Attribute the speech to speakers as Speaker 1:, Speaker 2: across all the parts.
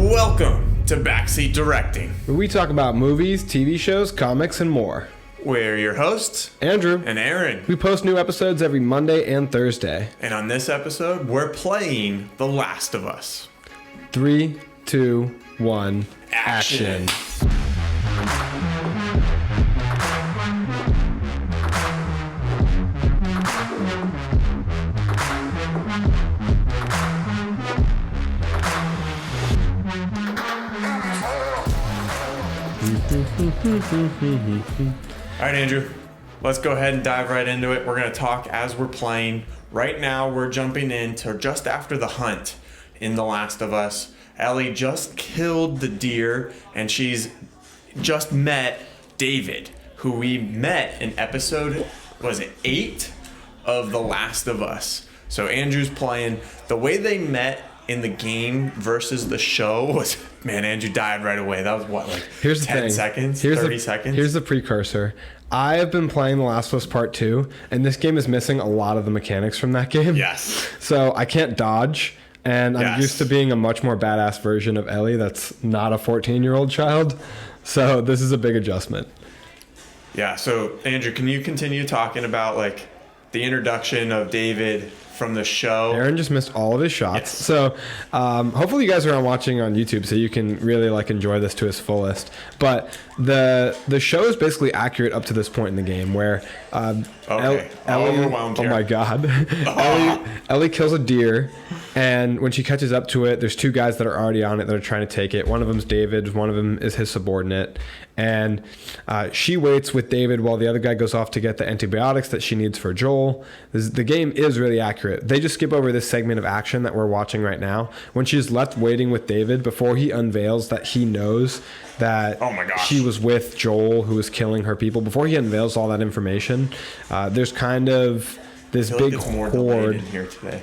Speaker 1: Welcome to Backseat Directing,
Speaker 2: where we talk about movies, TV shows, comics, and more.
Speaker 1: We're your hosts,
Speaker 2: Andrew
Speaker 1: and Aaron.
Speaker 2: We post new episodes every Monday and Thursday.
Speaker 1: And on this episode, we're playing The Last of Us.
Speaker 2: 3, 2, 1,
Speaker 1: Action. All right, Andrew, let's go ahead and dive right into it. We're going to talk as we're playing. Right now, we're jumping into just after the hunt in The Last of Us. Ellie just killed the deer, and she's just met David, who we met in episode, was it 8 of The Last of Us. So Andrew's playing. The way they met in the game versus the show was, man, Andrew died right away. That was what, like
Speaker 2: here's
Speaker 1: 10 seconds, 30 seconds?
Speaker 2: Here's the precursor. I have been playing The Last of Us Part 2, and this game is missing a lot of the mechanics from that game.
Speaker 1: Yes.
Speaker 2: So I can't dodge, and I'm used to being a much more badass version of Ellie that's not a 14-year-old child. So this is a big adjustment. Yeah,
Speaker 1: so Andrew, can you continue talking about like the introduction of David from the show?
Speaker 2: Aaron just missed all of his shots.
Speaker 1: Yes.
Speaker 2: So hopefully you guys are watching on YouTube so you can really like enjoy this to its fullest. But the show is basically accurate up to this point in the game where Ellie,
Speaker 1: overwhelmed here.
Speaker 2: Oh my God. Ellie kills a deer, and when she catches up to it, there's two guys that are already on it that are trying to take it. One of them's David, one of them is his subordinate. And she waits with David while the other guy goes off to get the antibiotics that she needs for Joel. The game is really accurate. They just skip over this segment of action that we're watching right now when she's left waiting with David before he unveils that he knows that she was with Joel, who was killing her people. Before he unveils all that information, there's kind of this big horde
Speaker 1: in here today.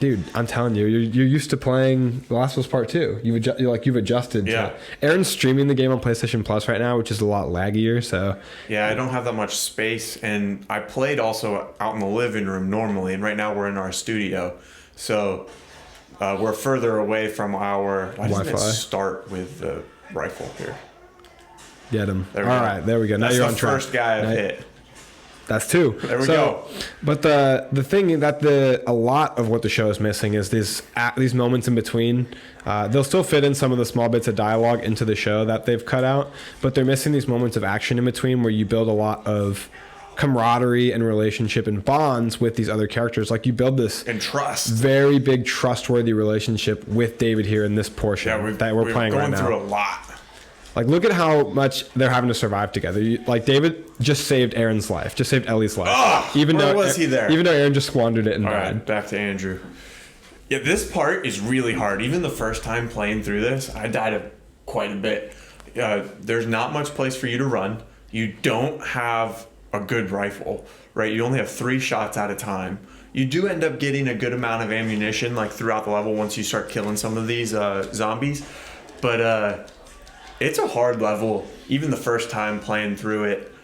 Speaker 2: Dude, I'm telling you, you're used to playing The Last of Us Part 2. You've adjusted.
Speaker 1: Yeah.
Speaker 2: To Aaron's streaming the game on PlayStation Plus right now, which is a lot laggier. So
Speaker 1: yeah, I don't have that much space, and I played also out in the living room normally, and right now we're in our studio, so we're further away from our. Why doesn't
Speaker 2: Wi-Fi.
Speaker 1: it start with the rifle here?
Speaker 2: Get him.
Speaker 1: There
Speaker 2: All right, there we go. Now
Speaker 1: That's
Speaker 2: you're
Speaker 1: the
Speaker 2: on track.
Speaker 1: first guy I've hit.
Speaker 2: That's 2.
Speaker 1: There we go.
Speaker 2: But the thing that a lot of what the show is missing is these moments in between. They'll still fit in some of the small bits of dialogue into the show that they've cut out, but they're missing these moments of action in between where you build a lot of camaraderie and relationship and bonds with these other characters. Like you build this
Speaker 1: and trust,
Speaker 2: very big trustworthy relationship with David here in this portion that we're playing right now.
Speaker 1: We're going through a lot.
Speaker 2: Like, look at how much they're having to survive together. Like, David just saved Aaron's life, just saved Ellie's life.
Speaker 1: Even though
Speaker 2: Aaron just squandered it and died.
Speaker 1: All right, back to Andrew. Yeah, this part is really hard. Even the first time playing through this, I died quite a bit. There's not much place for you to run. You don't have a good rifle, right? You only have 3 shots at a time. You do end up getting a good amount of ammunition, like, throughout the level once you start killing some of these zombies. But, it's a hard level, even the first time playing through it.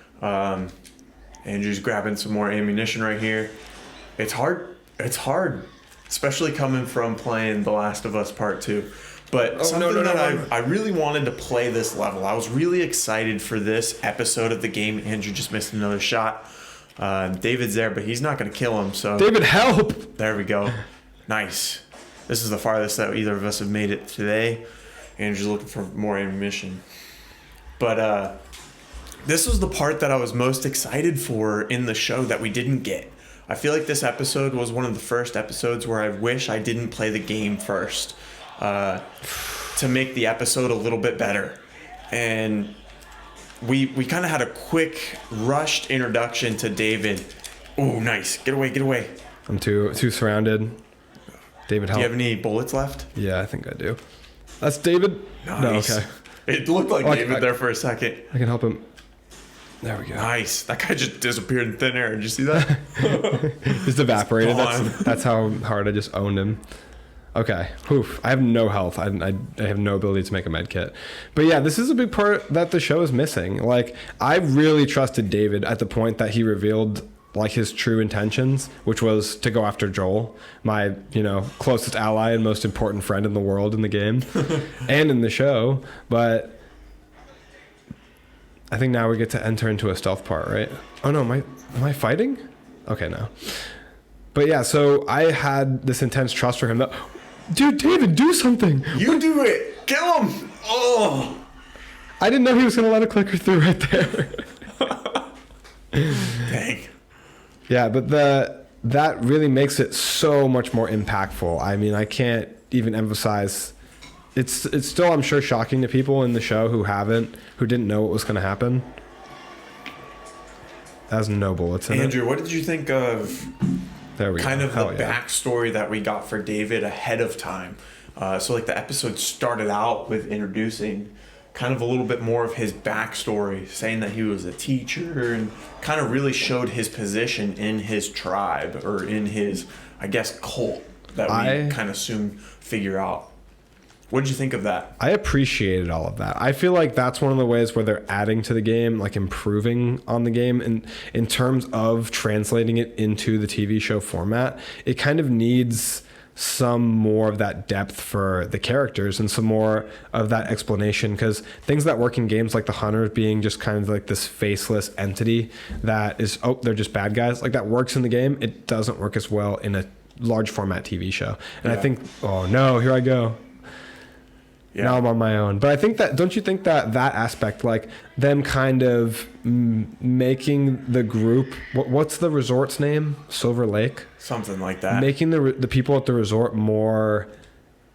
Speaker 1: Andrew's grabbing some more ammunition right here. It's hard, especially coming from playing The Last of Us Part 2. But I really wanted to play this level. I was really excited for this episode of the game. Andrew just missed another shot. David's there, but he's not going to kill him. So
Speaker 2: David, help!
Speaker 1: There we go. Nice. This is the farthest that either of us have made it today. Andrew's looking for more ammunition. But this was the part that I was most excited for in the show that we didn't get. I feel like this episode was one of the first episodes where I wish I didn't play the game first to make the episode a little bit better. And we kind of had a quick, rushed introduction to David. Oh, nice. Get away.
Speaker 2: I'm too surrounded. David, help.
Speaker 1: Do you have any bullets left?
Speaker 2: Yeah, I think I do. That's David?
Speaker 1: Nice.
Speaker 2: No, okay.
Speaker 1: It looked like David there for a second.
Speaker 2: I can help him. There we go.
Speaker 1: Nice. That guy just disappeared in thin air. Did you see that?
Speaker 2: Just evaporated. That's how hard I just owned him. Okay. Oof. I have no health. I have no ability to make a med kit. But yeah, this is a big part that the show is missing. Like, I really trusted David at the point that he revealed like his true intentions, which was to go after Joel, my, closest ally and most important friend in the world in the game and in the show. But I think now we get to enter into a stealth part, right? Oh no, am I fighting? Okay, no. But yeah, so I had this intense trust for him that, dude, David, do something.
Speaker 1: You do it. Kill him. Oh.
Speaker 2: I didn't know he was going to let a clicker through right there.
Speaker 1: Dang.
Speaker 2: Yeah, but that really makes it so much more impactful. I mean, I can't even emphasize. It's still, I'm sure, shocking to people in the show who didn't know what was going to happen. That was no bullets in
Speaker 1: Andrew, what did you think of
Speaker 2: there we
Speaker 1: kind
Speaker 2: go.
Speaker 1: of the backstory that we got for David ahead of time? So like the episode started out with introducing kind of a little bit more of his backstory, saying that he was a teacher and kind of really showed his position in his tribe or in his, I guess, cult that we kind of soon figure out. What did you think of that?
Speaker 2: I appreciated all of that. I feel like that's one of the ways where they're adding to the game, like improving on the game. And in terms of translating it into the TV show format, it kind of needs some more of that depth for the characters and some more of that explanation, because things that work in games like the Hunter being just kind of like this faceless entity that is, they're just bad guys, like that works in the game. It doesn't work as well in a large format TV show. And I think, oh no, here I go. Yeah. Now I'm on my own. But I think that, don't you think that aspect, like them kind of making the group, what's the resort's name? Silver Lake?
Speaker 1: Something like that.
Speaker 2: Making the people at the resort more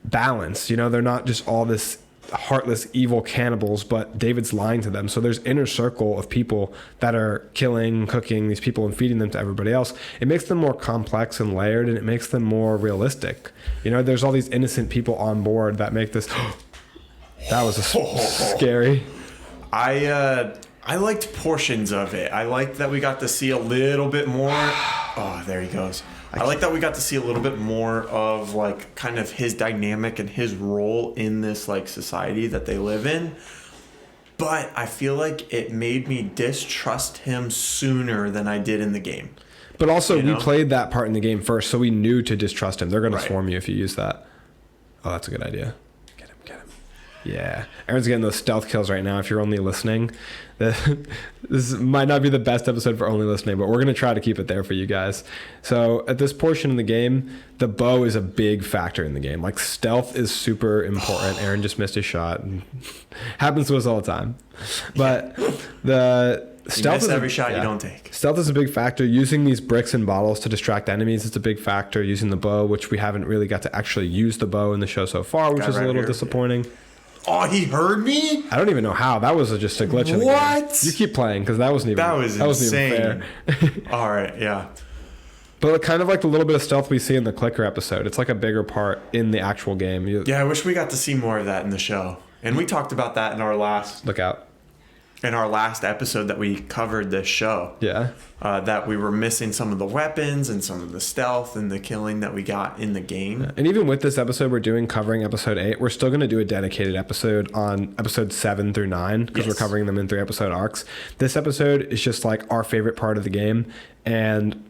Speaker 2: balanced. They're not just all this heartless, evil cannibals, but David's lying to them. So there's inner circle of people that are killing, cooking these people and feeding them to everybody else. It makes them more complex and layered, and it makes them more realistic. There's all these innocent people on board that make this... That was scary.
Speaker 1: I liked portions of it. I liked that we got to see a little bit more. Oh, there he goes. I like that we got to see a little bit more of like kind of his dynamic and his role in this like society that they live in. But I feel like it made me distrust him sooner than I did in the game.
Speaker 2: But also, we played that part in the game first, so we knew to distrust him. They're going to swarm you if you use that. Oh, that's a good idea. Get him. Yeah. Aaron's getting those stealth kills right now if you're only listening. This might not be the best episode for only listening, but we're going to try to keep it there for you guys. So at this portion of the game, the bow is a big factor in the game. Like, stealth is super important. Aaron just missed his shot. Happens to us all the time. But the stealth is
Speaker 1: every shot you don't take.
Speaker 2: Stealth is a big factor. Using these bricks and bottles to distract enemies is a big factor. Using the bow, which we haven't really got to actually use the bow in the show so far, which is a little disappointing.
Speaker 1: Oh, he heard me?
Speaker 2: I don't even know how. That was just a glitch in the game.
Speaker 1: What?
Speaker 2: You keep playing, because that wasn't even
Speaker 1: insane.
Speaker 2: Fair.
Speaker 1: All right, yeah.
Speaker 2: But kind of like the little bit of stealth we see in the clicker episode. It's like a bigger part in the actual game.
Speaker 1: Yeah, I wish we got to see more of that in the show. And we talked about that in our last...
Speaker 2: Look out.
Speaker 1: In our last episode that we covered this show.
Speaker 2: Yeah.
Speaker 1: That we were missing some of the weapons and some of the stealth and the killing that we got in the game.
Speaker 2: And even with this episode covering episode 8, we're still going to do a dedicated episode on episode 7 through 9, because we're covering them in 3 episode arcs. This episode is just like our favorite part of the game, and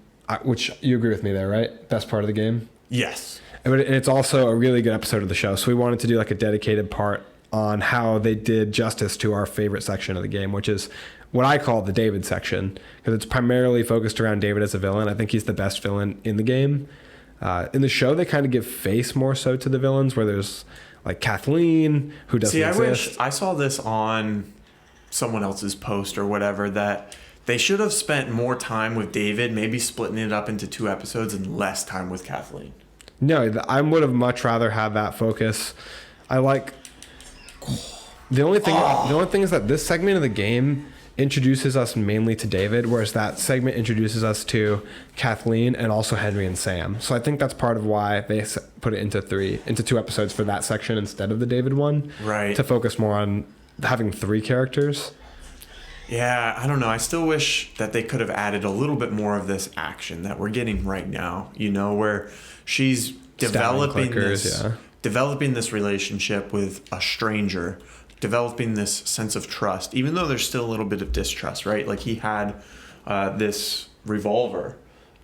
Speaker 2: which you agree with me there, right? Best part of the game?
Speaker 1: Yes.
Speaker 2: And it's also a really good episode of the show. So we wanted to do like a dedicated part on how they did justice to our favorite section of the game, which is what I call the David section, because it's primarily focused around David as a villain. I think he's the best villain in the game. In the show, they kind of give face more so to the villains, where there's like Kathleen, who doesn't exist.
Speaker 1: I saw this on someone else's post or whatever, that they should have spent more time with David, maybe splitting it up into 2 episodes, and less time with Kathleen.
Speaker 2: No, I would have much rather had that focus. I like... The only thing is that this segment of the game introduces us mainly to David, whereas that segment introduces us to Kathleen and also Henry and Sam. So I think that's part of why they put it into 2 episodes for that section instead of the David one.
Speaker 1: Right.
Speaker 2: To focus more on having 3 characters.
Speaker 1: Yeah, I don't know. I still wish that they could have added a little bit more of this action that we're getting right now, where she's developing this relationship with a stranger, developing this sense of trust, even though there's still a little bit of distrust, right? Like he had this revolver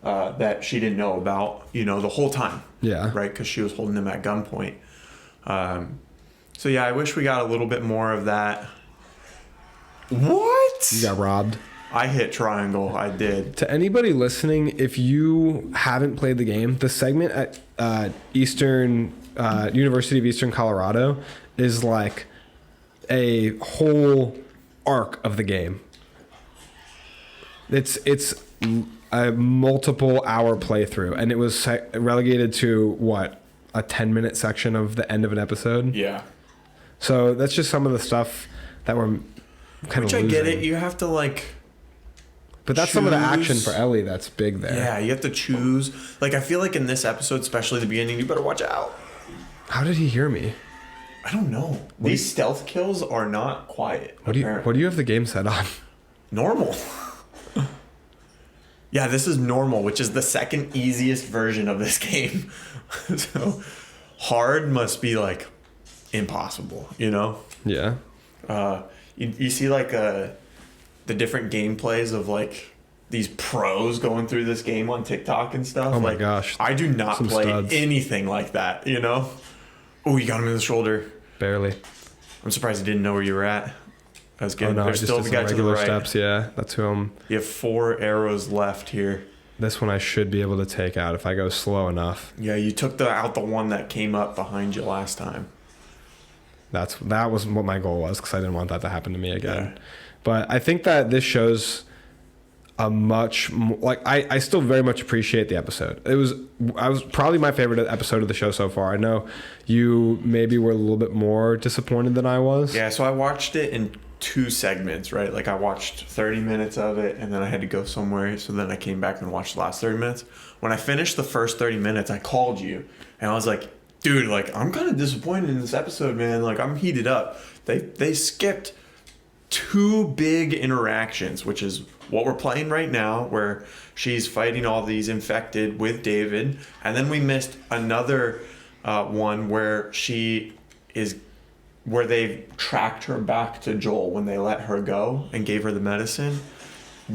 Speaker 1: that she didn't know about, the whole time.
Speaker 2: Yeah.
Speaker 1: Right? Because she was holding him at gunpoint. So yeah, I wish we got a little bit more of that. What?
Speaker 2: You got robbed.
Speaker 1: I hit triangle. I did.
Speaker 2: To anybody listening, if you haven't played the game, the segment at University of Eastern Colorado is like a whole arc of the game. It's a multiple hour playthrough, and it was relegated to what, a 10-minute section of the end of an episode.
Speaker 1: Yeah.
Speaker 2: So that's just some of the stuff that we're kind
Speaker 1: Which
Speaker 2: of losing.
Speaker 1: I get it. You have to
Speaker 2: But that's some of the action for Ellie that's big there.
Speaker 1: Yeah, you have to choose. Like, I feel like in this episode, especially the beginning, you better watch out.
Speaker 2: How did he hear me?
Speaker 1: I don't know. These stealth kills are not quiet.
Speaker 2: What do you have the game set on?
Speaker 1: Normal. Yeah, this is normal, which is the second easiest version of this game. So hard must be like impossible,
Speaker 2: Yeah.
Speaker 1: You see like the different gameplays of like these pros going through this game on TikTok and stuff.
Speaker 2: Oh my
Speaker 1: like,
Speaker 2: gosh.
Speaker 1: I do not play
Speaker 2: studs.
Speaker 1: anything like that, Oh, you got him in the shoulder.
Speaker 2: Barely.
Speaker 1: I'm surprised he didn't know where you were at. I was good.
Speaker 2: Oh no,
Speaker 1: There's
Speaker 2: just
Speaker 1: still
Speaker 2: did
Speaker 1: the
Speaker 2: some
Speaker 1: guy to the
Speaker 2: regular
Speaker 1: right.
Speaker 2: steps. Yeah, that's who I'm.
Speaker 1: You have 4 arrows left here.
Speaker 2: This one I should be able to take out if I go slow enough.
Speaker 1: Yeah, you took out the one that came up behind you last time.
Speaker 2: That was what my goal was, because I didn't want that to happen to me again.
Speaker 1: Yeah.
Speaker 2: But I think that this shows a much like I still very much appreciate the episode. I was probably my favorite episode of the show so far. I know you maybe were a little bit more disappointed than I was.
Speaker 1: Yeah, so I watched it in 2 segments, right? Like I watched 30 minutes of it and then I had to go somewhere, so then I came back and watched the last 30 minutes. When I finished the first 30 minutes, I called you and I was like, dude, like I'm kind of disappointed in this episode, man. Like I'm heated up. They skipped 2 big interactions, which is what we're playing right now, where she's fighting all these infected with David, and then we missed another one where they tracked her back to Joel when they let her go and gave her the medicine.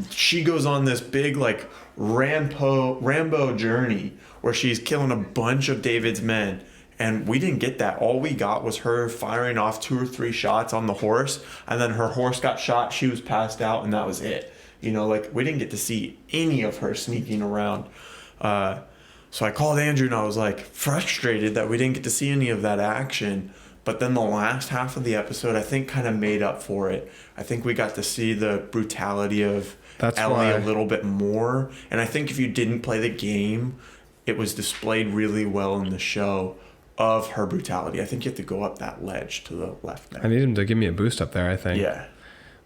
Speaker 1: She goes on this big like Rambo journey where she's killing a bunch of David's men. And we didn't get that. All we got was her firing off 2 or 3 shots on the horse, and then her horse got shot, she was passed out, and that was it. Like we didn't get to see any of her sneaking around. So I called Andrew and I was like frustrated that we didn't get to see any of that action. But then the last half of the episode, I think, kind of made up for it. I think we got to see the brutality of Ellie a little bit more. And I think if you didn't play the game, it was displayed really well in the show of her brutality. I think you have to go up that ledge to the left there.
Speaker 2: I need him to give me a boost up there, I think.
Speaker 1: Yeah.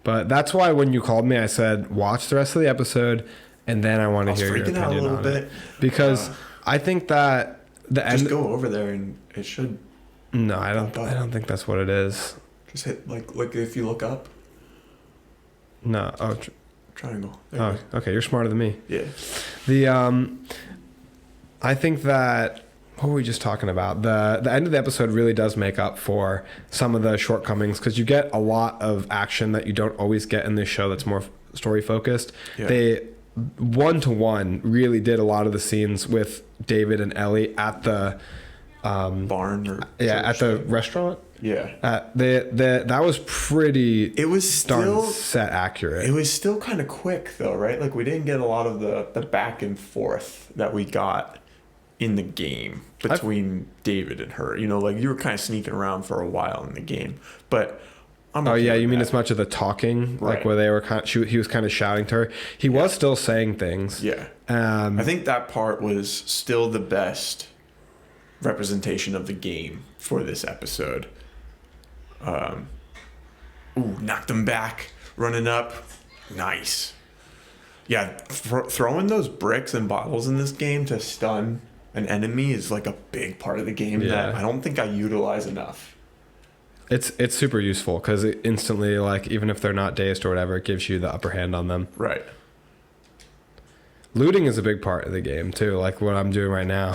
Speaker 2: But that's why when you called me, I said, watch the rest of the episode, and then I want to hear your opinion
Speaker 1: out a little
Speaker 2: on
Speaker 1: bit.
Speaker 2: it. Because I think that the end...
Speaker 1: Just go over there and it should...
Speaker 2: No, I don't think that's what it is.
Speaker 1: Just hit, like if you look up.
Speaker 2: No. Oh,
Speaker 1: triangle.
Speaker 2: Oh, okay. You're smarter than me.
Speaker 1: Yeah.
Speaker 2: I think that... What were we just talking about? The end of the episode really does make up for some of the shortcomings, because you get a lot of action that you don't always get in this show that's more story focused.
Speaker 1: Yeah.
Speaker 2: They 1-to-1 really did a lot of the scenes with David and Ellie at the
Speaker 1: barn or
Speaker 2: at the restaurant.
Speaker 1: Yeah.
Speaker 2: That was pretty.
Speaker 1: It was still
Speaker 2: set accurate.
Speaker 1: It was still kind of quick though, right? Like we didn't get a lot of the back and forth that we got in the game between David and her. Like you were kind of sneaking around for a while in the game, but
Speaker 2: you mean as much of the talking,
Speaker 1: right?
Speaker 2: Like where they were he was kind of shouting to her. He was still saying things.
Speaker 1: Yeah. I think that part was still the best representation of the game for this episode. Knocked him back, running up, nice. Yeah, throwing those bricks and bottles in this game to stun an enemy is like a big part of the game that I don't think I utilize enough.
Speaker 2: It's super useful because it instantly, like, even if they're not dazed or whatever, it gives you the upper hand on them.
Speaker 1: Right.
Speaker 2: Looting is a big part of the game too, like what I'm doing right now.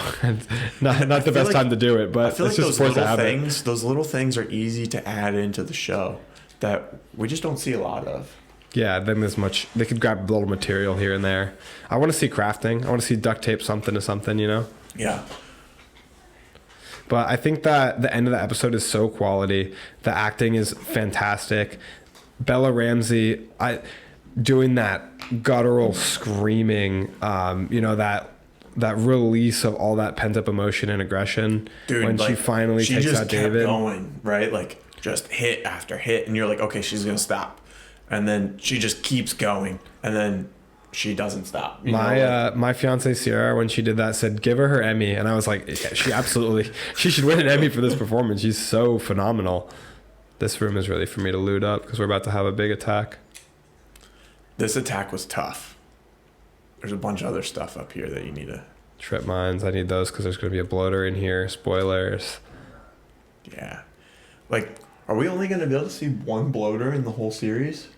Speaker 2: not the best time to do it, but
Speaker 1: I feel like
Speaker 2: it's just
Speaker 1: those little things are easy to add into the show that we just don't see a lot of.
Speaker 2: Yeah, then there's much. They could grab a little material here and there. I want to see crafting. I want to see duct tape something to something, you know?
Speaker 1: Yeah.
Speaker 2: But I think that the end of the episode is so quality. The acting is fantastic. Bella Ramsey, doing that guttural screaming, that release of all that pent up emotion and aggression.
Speaker 1: Dude,
Speaker 2: when she finally takes out David.
Speaker 1: Going, right? Like just hit after hit, and you're like, okay, she's gonna stop, and then she just keeps going, and then she doesn't stop.
Speaker 2: My fiance Sierra, when she did that, said give her Emmy, and I was like, yeah, she should win an Emmy for this performance. She's so phenomenal. This room is ready for me to loot up because we're about to have a big attack.
Speaker 1: This attack was tough. There's a bunch of other stuff up here that you need to...
Speaker 2: Trip mines. I need those because there's going to be a bloater in here. Spoilers.
Speaker 1: Yeah. Like, are we only going to be able to see one bloater in the whole series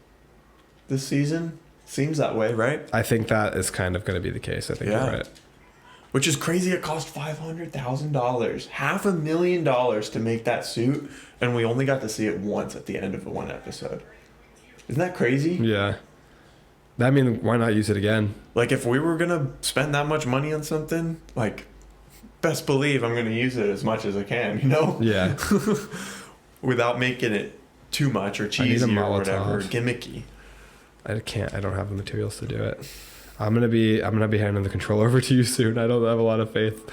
Speaker 1: this season? Seems that way, right?
Speaker 2: I think that is kind of going to be the case. I think you're right.
Speaker 1: Which is crazy. It cost $500,000. $500,000 to make that suit, and we only got to see it once at the end of one episode. Isn't that crazy?
Speaker 2: Yeah. I mean, why not use it again?
Speaker 1: Like, if we were going to spend that much money on something, like, best believe I'm going to use it as much as I can, you know?
Speaker 2: Yeah.
Speaker 1: Without making it too much or cheesy or whatever, gimmicky.
Speaker 2: I don't have the materials to do it. I'm gonna be handing the control over to you soon. I don't have a lot of faith.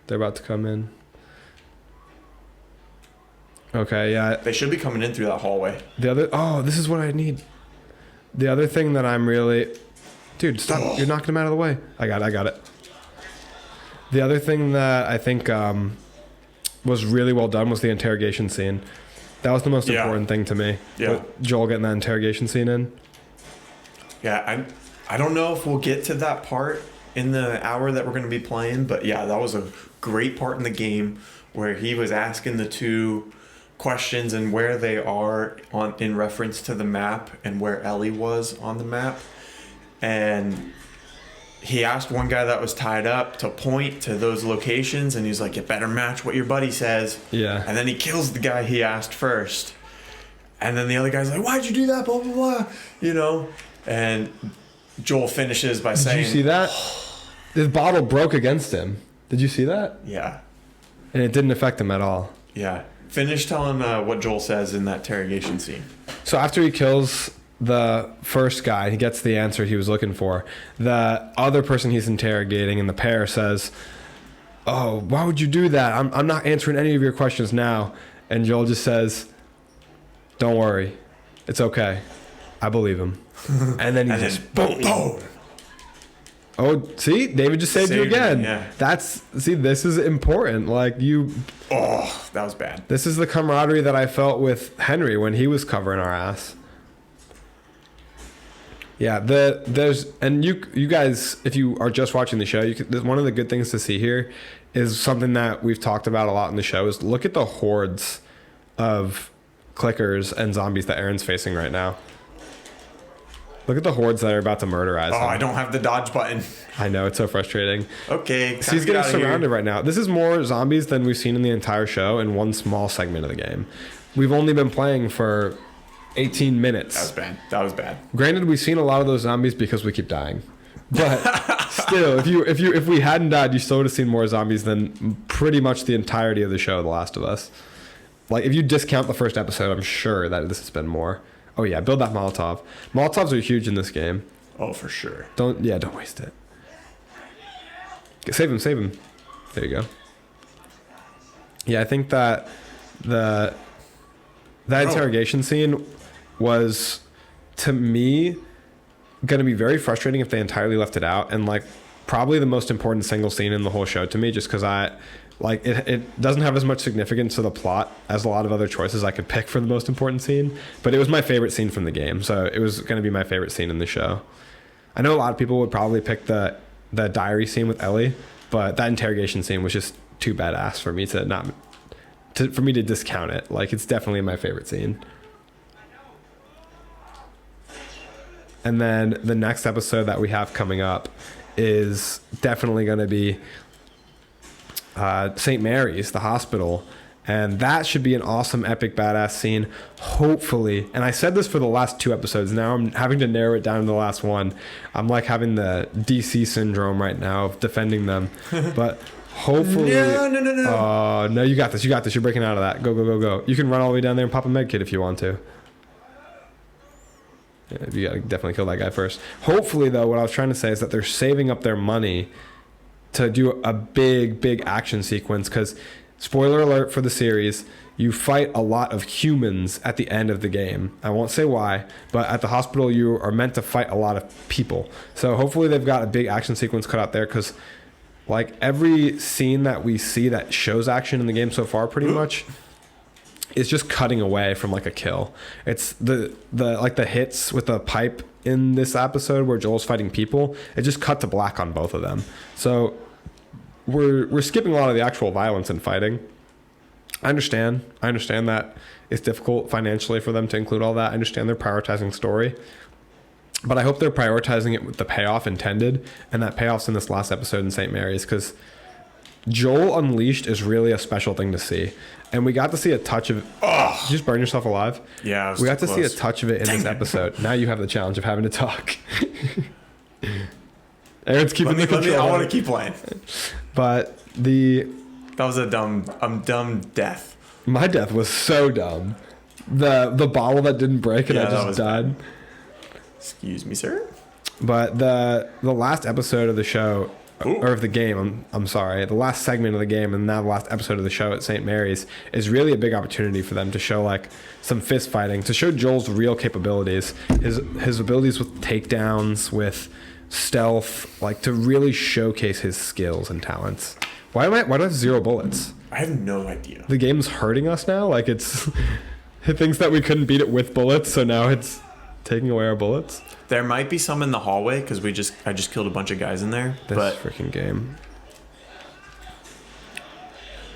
Speaker 2: They're about to come in. Okay, yeah.
Speaker 1: They should be coming in through that hallway.
Speaker 2: This is what I need. The other thing that I'm really... Dude, stop. Oh. You're knocking him out of the way. I got it. The other thing that I think was really well done was the interrogation scene. That was the most important thing to me.
Speaker 1: Yeah.
Speaker 2: With Joel getting that interrogation scene in.
Speaker 1: Yeah, I don't know if we'll get to that part in the hour that we're going to be playing, but yeah, that was a great part in the game where he was asking the two questions and where they are in reference to the map and where Ellie was on the map. And he asked one guy that was tied up to point to those locations, and he's like, you better match what your buddy says.
Speaker 2: Yeah.
Speaker 1: And then he kills the guy he asked first. And then the other guy's like, why'd you do that? Blah, blah, blah. You know? And Joel finishes by saying...
Speaker 2: Did you see that? The bottle broke against him. Did you see that?
Speaker 1: Yeah.
Speaker 2: And it didn't affect him at all.
Speaker 1: Yeah. Finish telling what Joel says in that interrogation scene.
Speaker 2: So after he kills the first guy, he gets the answer he was looking for. The other person he's interrogating in the pair says, oh, why would you do that? I'm not answering any of your questions now. And Joel just says, don't worry. It's okay. I believe him. And then he just boom. Oh, see, David just saved you again.
Speaker 1: Yeah.
Speaker 2: This is important. Like
Speaker 1: that was bad.
Speaker 2: This is the camaraderie that I felt with Henry when he was covering our ass. Yeah, you guys, if you are just watching the show, one of the good things to see here is something that we've talked about a lot in the show is look at the hordes of clickers and zombies that Aaron's facing right now. Look at the hordes that are about to murderize him.
Speaker 1: I don't have the dodge button.
Speaker 2: I know, it's so frustrating.
Speaker 1: Okay.
Speaker 2: So he's getting surrounded right now. This is more zombies than we've seen in the entire show in one small segment of the game. We've only been playing for 18 minutes.
Speaker 1: That was bad.
Speaker 2: Granted, we've seen a lot of those zombies because we keep dying. But still, if we hadn't died, you still would have seen more zombies than pretty much the entirety of the show, The Last of Us. Like, if you discount the first episode, I'm sure that this has been more. Oh yeah, build that Molotov. Molotovs are huge in this game.
Speaker 1: Oh, for sure.
Speaker 2: Don't waste it. Save him. There you go. Yeah, I think that that interrogation scene was, to me, going to be very frustrating if they entirely left it out, and like probably the most important single scene in the whole show to me, just because it doesn't have as much significance to the plot as a lot of other choices I could pick for the most important scene, but it was my favorite scene from the game, so it was going to be my favorite scene in the show. I know a lot of people would probably pick the diary scene with Ellie, but that interrogation scene was just too badass for me to discount it. Like, it's definitely my favorite scene. And then the next episode that we have coming up is definitely going to be St. Mary's, the hospital, And that should be an awesome, epic, badass scene. Hopefully, and I said this for the last 2 episodes. Now I'm having to narrow it down to the last one. I'm like having the DC syndrome right now of defending them. But hopefully... No. No, you got this. You got this. You're breaking out of that. Go, go, go, go. You can run all the way down there and pop a med kit if you want to. Yeah, you got to definitely kill that guy first. Hopefully, though, what I was trying to say is that they're saving up their money to do a big, big action sequence because... Spoiler alert for the series, you fight a lot of humans at the end of the game. I won't say why, but at the hospital you are meant to fight a lot of people. So hopefully they've got a big action sequence cut out there because like every scene that we see that shows action in the game so far pretty much is just cutting away from like a kill. It's the like the hits with the pipe in this episode where Joel's fighting people, it just cut to black on both of them. So we're skipping a lot of the actual violence and fighting. I understand that it's difficult financially for them to include all that. I understand they're prioritizing story, but I hope they're prioritizing it with the payoff intended, and that payoff's in this last episode in St. Mary's because Joel Unleashed is really a special thing to see, and we got to see a touch of it. Did you just burn yourself alive?
Speaker 1: Yeah,
Speaker 2: we got to see a touch of it in this episode. Now you have the challenge of having to talk. Aaron's keeping the control.
Speaker 1: I want to keep playing.
Speaker 2: But
Speaker 1: that was a dumb death.
Speaker 2: My death was so dumb. The bottle that didn't break and I just died.
Speaker 1: Bad. Excuse me, sir.
Speaker 2: But the last episode of the show, or of the game, I'm sorry, the last segment of the game and now the last episode of the show at St. Mary's is really a big opportunity for them to show like some fist fighting, to show Joel's real capabilities, his abilities with takedowns, with stealth, like to really showcase his skills and talents. Why do I have 0 bullets?
Speaker 1: I have no idea.
Speaker 2: The game's hurting us now. Like it thinks that we couldn't beat it with bullets, so now it's taking away our bullets.
Speaker 1: There might be some in the hallway because I just killed a bunch of guys in there.
Speaker 2: This freaking game.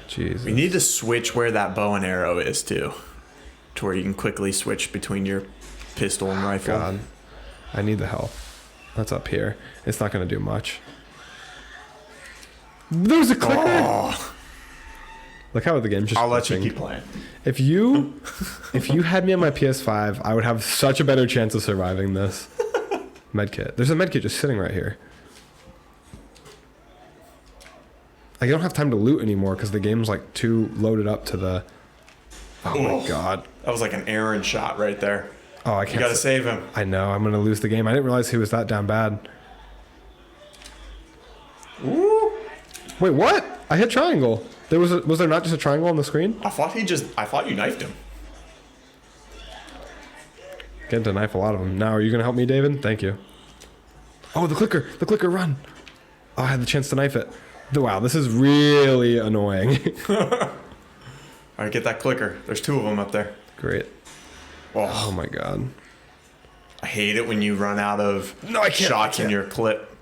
Speaker 2: Jesus.
Speaker 1: We need to switch where that bow and arrow is too, to where you can quickly switch between your pistol and rifle.
Speaker 2: God, I need the health. That's up here. It's not going to do much. There's a clicker.
Speaker 1: Oh.
Speaker 2: Look how the game's just
Speaker 1: I'll let
Speaker 2: glitching.
Speaker 1: you keep playing.
Speaker 2: If you had me on my PS5, I would have such a better chance of surviving this. Medkit. There's a medkit just sitting right here. I don't have time to loot anymore because the game's like too loaded up to the... Oh my God.
Speaker 1: That was like an Aaron shot right there.
Speaker 2: Oh, I can't.
Speaker 1: You gotta save him.
Speaker 2: I know. I'm gonna lose the game. I didn't realize he was that down bad.
Speaker 1: Ooh.
Speaker 2: Wait, what? I hit triangle. Was there not just a triangle on the screen?
Speaker 1: I thought you knifed him.
Speaker 2: Getting to knife a lot of them. Now, are you gonna help me, David? Thank you. Oh, the clicker, run! Oh, I had the chance to knife it. Wow, this is really annoying.
Speaker 1: All right, get that clicker. There's 2 of them up there.
Speaker 2: Great. Oh my God.
Speaker 1: I hate it when you run out of shots in your clip.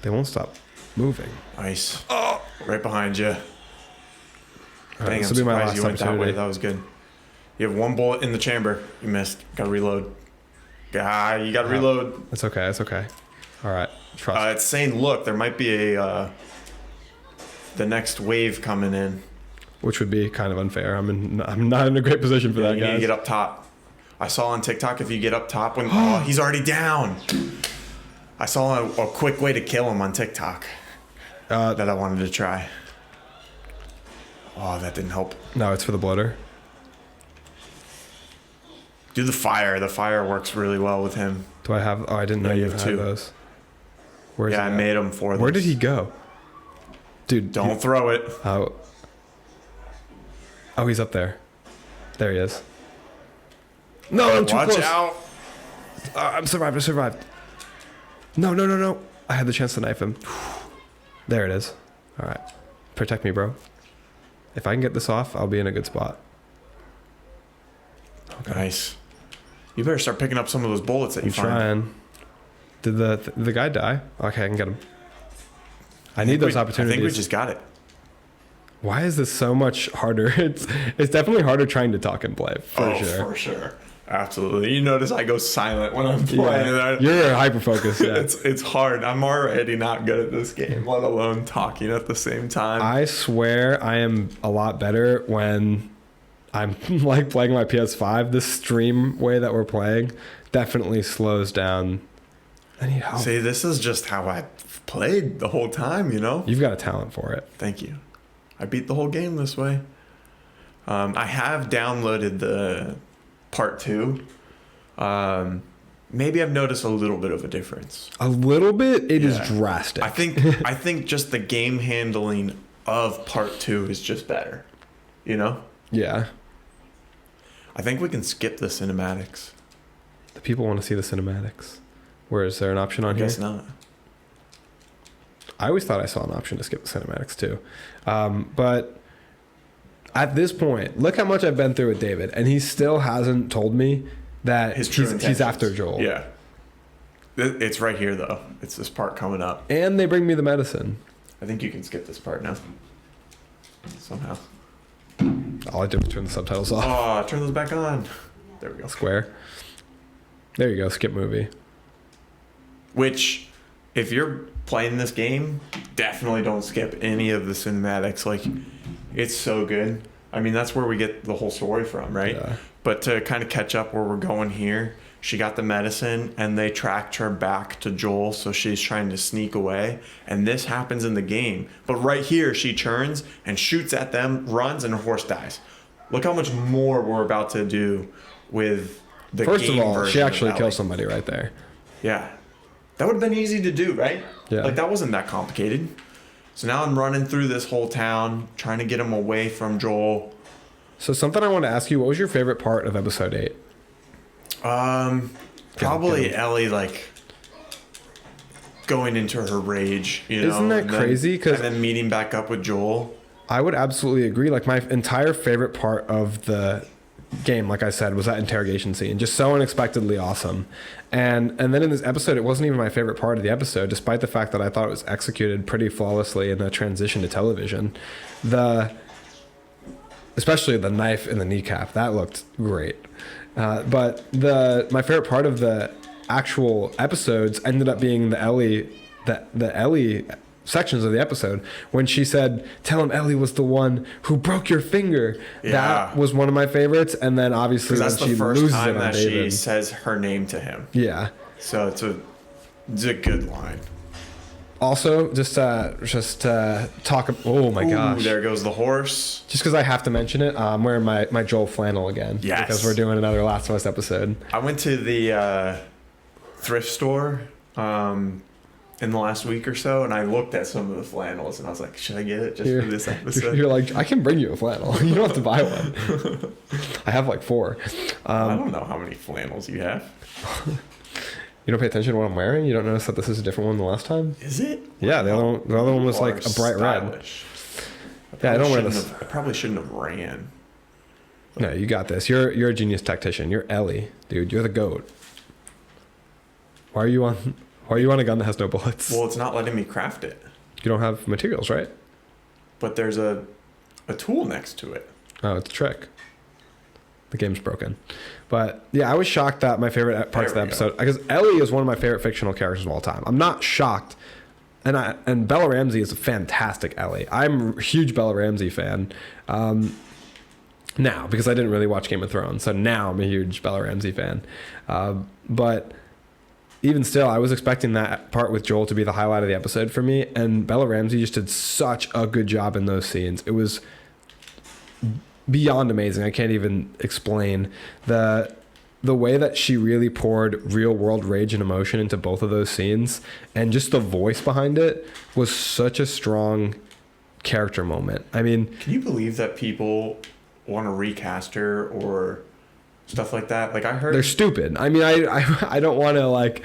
Speaker 2: They won't stop moving.
Speaker 1: Nice. Oh, right behind you. Dang,
Speaker 2: this
Speaker 1: I'm
Speaker 2: will be my
Speaker 1: surprised
Speaker 2: last
Speaker 1: you went that way.
Speaker 2: opportunity.
Speaker 1: That was good. You have 1 bullet in the chamber. You missed. Gotta reload. You gotta reload.
Speaker 2: It's okay. All right. Trust.
Speaker 1: It's saying, look, there might be the next wave coming in.
Speaker 2: Which would be kind of unfair. I'm not in a great position for that,
Speaker 1: You
Speaker 2: guys.
Speaker 1: need to get up top. I saw on TikTok if you get up top when he's already down. I saw a quick way to kill him on TikTok that I wanted to try. Oh, that didn't help.
Speaker 2: No, it's for the bloater.
Speaker 1: Do the fire. The fire works really well with him.
Speaker 2: Do I have? Oh, I didn't know you had
Speaker 1: 2
Speaker 2: those. Where's
Speaker 1: I made him for this.
Speaker 2: Where did he go? Dude,
Speaker 1: Don't throw it.
Speaker 2: Oh, he's up there. There he is. No, I'm too
Speaker 1: Watch
Speaker 2: close.
Speaker 1: out.
Speaker 2: I survived. No. I had the chance to knife him. There it is. All right. Protect me, bro. If I can get this off, I'll be in a good spot.
Speaker 1: Okay. Nice. You better start picking up some of those bullets that you find.
Speaker 2: Trying. Did the guy die? Okay, I can get him. I need those opportunities.
Speaker 1: I think we just got it.
Speaker 2: Why is this so much harder? It's definitely harder trying to talk and play, for sure.
Speaker 1: For sure. Absolutely. You notice I go silent when I'm playing.
Speaker 2: Yeah. You're hyper focused. Yeah.
Speaker 1: It's hard. I'm already not good at this game, let alone talking at the same time.
Speaker 2: I swear I am a lot better when I'm like playing my PS5. This stream way that we're playing definitely slows down. I need help.
Speaker 1: See, this is just how I played the whole time, you know?
Speaker 2: You've got a talent for it.
Speaker 1: Thank you. I beat the whole game this way. I have downloaded the part 2. Maybe I've noticed a little bit of a difference.
Speaker 2: A little bit? It is drastic.
Speaker 1: I think just the game handling of part 2 is just better. You know?
Speaker 2: Yeah.
Speaker 1: I think we can skip the cinematics.
Speaker 2: The people want to see the cinematics. Where is there an option on here?
Speaker 1: I guess not.
Speaker 2: I always thought I saw an option to skip the cinematics too. But at this point, look how much I've been through with David, and he still hasn't told me that he's after Joel.
Speaker 1: Yeah. It's right here, though. It's this part coming up.
Speaker 2: And they bring me the medicine.
Speaker 1: I think you can skip this part now. Somehow.
Speaker 2: All I did was turn the subtitles off.
Speaker 1: Oh, turn those back on. There we go.
Speaker 2: Square. There you go. Skip movie.
Speaker 1: Which, if you're playing this game, definitely don't skip any of the cinematics. Like, it's so good. I mean, that's where we get the whole story from, right?
Speaker 2: Yeah.
Speaker 1: But to kind of catch up where we're going here, she got the medicine and they tracked her back to Joel, so she's trying to sneak away. And this happens in the game. But right here, she turns and shoots at them, runs, and her horse dies. Look how much more we're about to do with the game.
Speaker 2: First of all, she actually
Speaker 1: kills
Speaker 2: kills somebody right there.
Speaker 1: Yeah. That would have been easy to do, right?
Speaker 2: Yeah.
Speaker 1: Like, that wasn't that complicated. So now I'm running through this whole town, trying to get him away from Joel.
Speaker 2: So something I want to ask you, what was your favorite part of episode 8?
Speaker 1: Probably Ellie, like, going into her rage, you know?
Speaker 2: Isn't that crazy?
Speaker 1: And then meeting back up with Joel.
Speaker 2: I would absolutely agree. Like, my entire favorite part of the game, like I said, was that interrogation scene. Just so unexpectedly awesome. And then in this episode, it wasn't even my favorite part of the episode, despite the fact that I thought it was executed pretty flawlessly in the transition to television. Especially the knife in the kneecap, that looked great. But my favorite part of the actual episodes ended up being the Ellie sections of the episode when she said, "Tell him Ellie was the one who broke your finger." Yeah. That was one of my favorites. And then obviously when she loses it on David,
Speaker 1: she says her name to him.
Speaker 2: Yeah.
Speaker 1: So it's a good line.
Speaker 2: Also, just talk. Oh my gosh!
Speaker 1: There goes the horse.
Speaker 2: Just because I have to mention it, I'm wearing my Joel flannel again.
Speaker 1: Yes.
Speaker 2: Because we're doing another Last of Us episode.
Speaker 1: I went to the thrift store in the last week or so, and I looked at some of the flannels, and I was like, should I get it just for this episode?
Speaker 2: You're like, I can bring you a flannel. You don't have to buy one. I have like 4.
Speaker 1: I don't know how many flannels you have.
Speaker 2: You don't pay attention to what I'm wearing? You don't notice that this is a different one than last time?
Speaker 1: Is it?
Speaker 2: Yeah, the other one was like a bright
Speaker 1: stylish.
Speaker 2: Red. Yeah, I don't wear this.
Speaker 1: I probably shouldn't have ran.
Speaker 2: No, you got this. You're a genius tactician. You're Ellie, dude. You're the GOAT. Why are you on a gun that has no bullets?
Speaker 1: Well, it's not letting me craft it.
Speaker 2: You don't have materials, right?
Speaker 1: But there's a tool next to it.
Speaker 2: Oh, it's a trick. The game's broken. But yeah, I was shocked that my favorite parts of the episode, because Ellie is one of my favorite fictional characters of all time. I'm not shocked. And Bella Ramsey is a fantastic Ellie. I'm a huge Bella Ramsey fan. Now, because I didn't really watch Game of Thrones. So now I'm a huge Bella Ramsey fan. But even still, I was expecting that part with Joel to be the highlight of the episode for me. And Bella Ramsey just did such a good job in those scenes. It was beyond amazing. I can't even explain the way that she really poured real world rage and emotion into both of those scenes, and just the voice behind it was such a strong character moment. I mean,
Speaker 1: can you believe that people want to recast her or stuff like that? Like, I heard
Speaker 2: they're stupid. I mean, I don't want to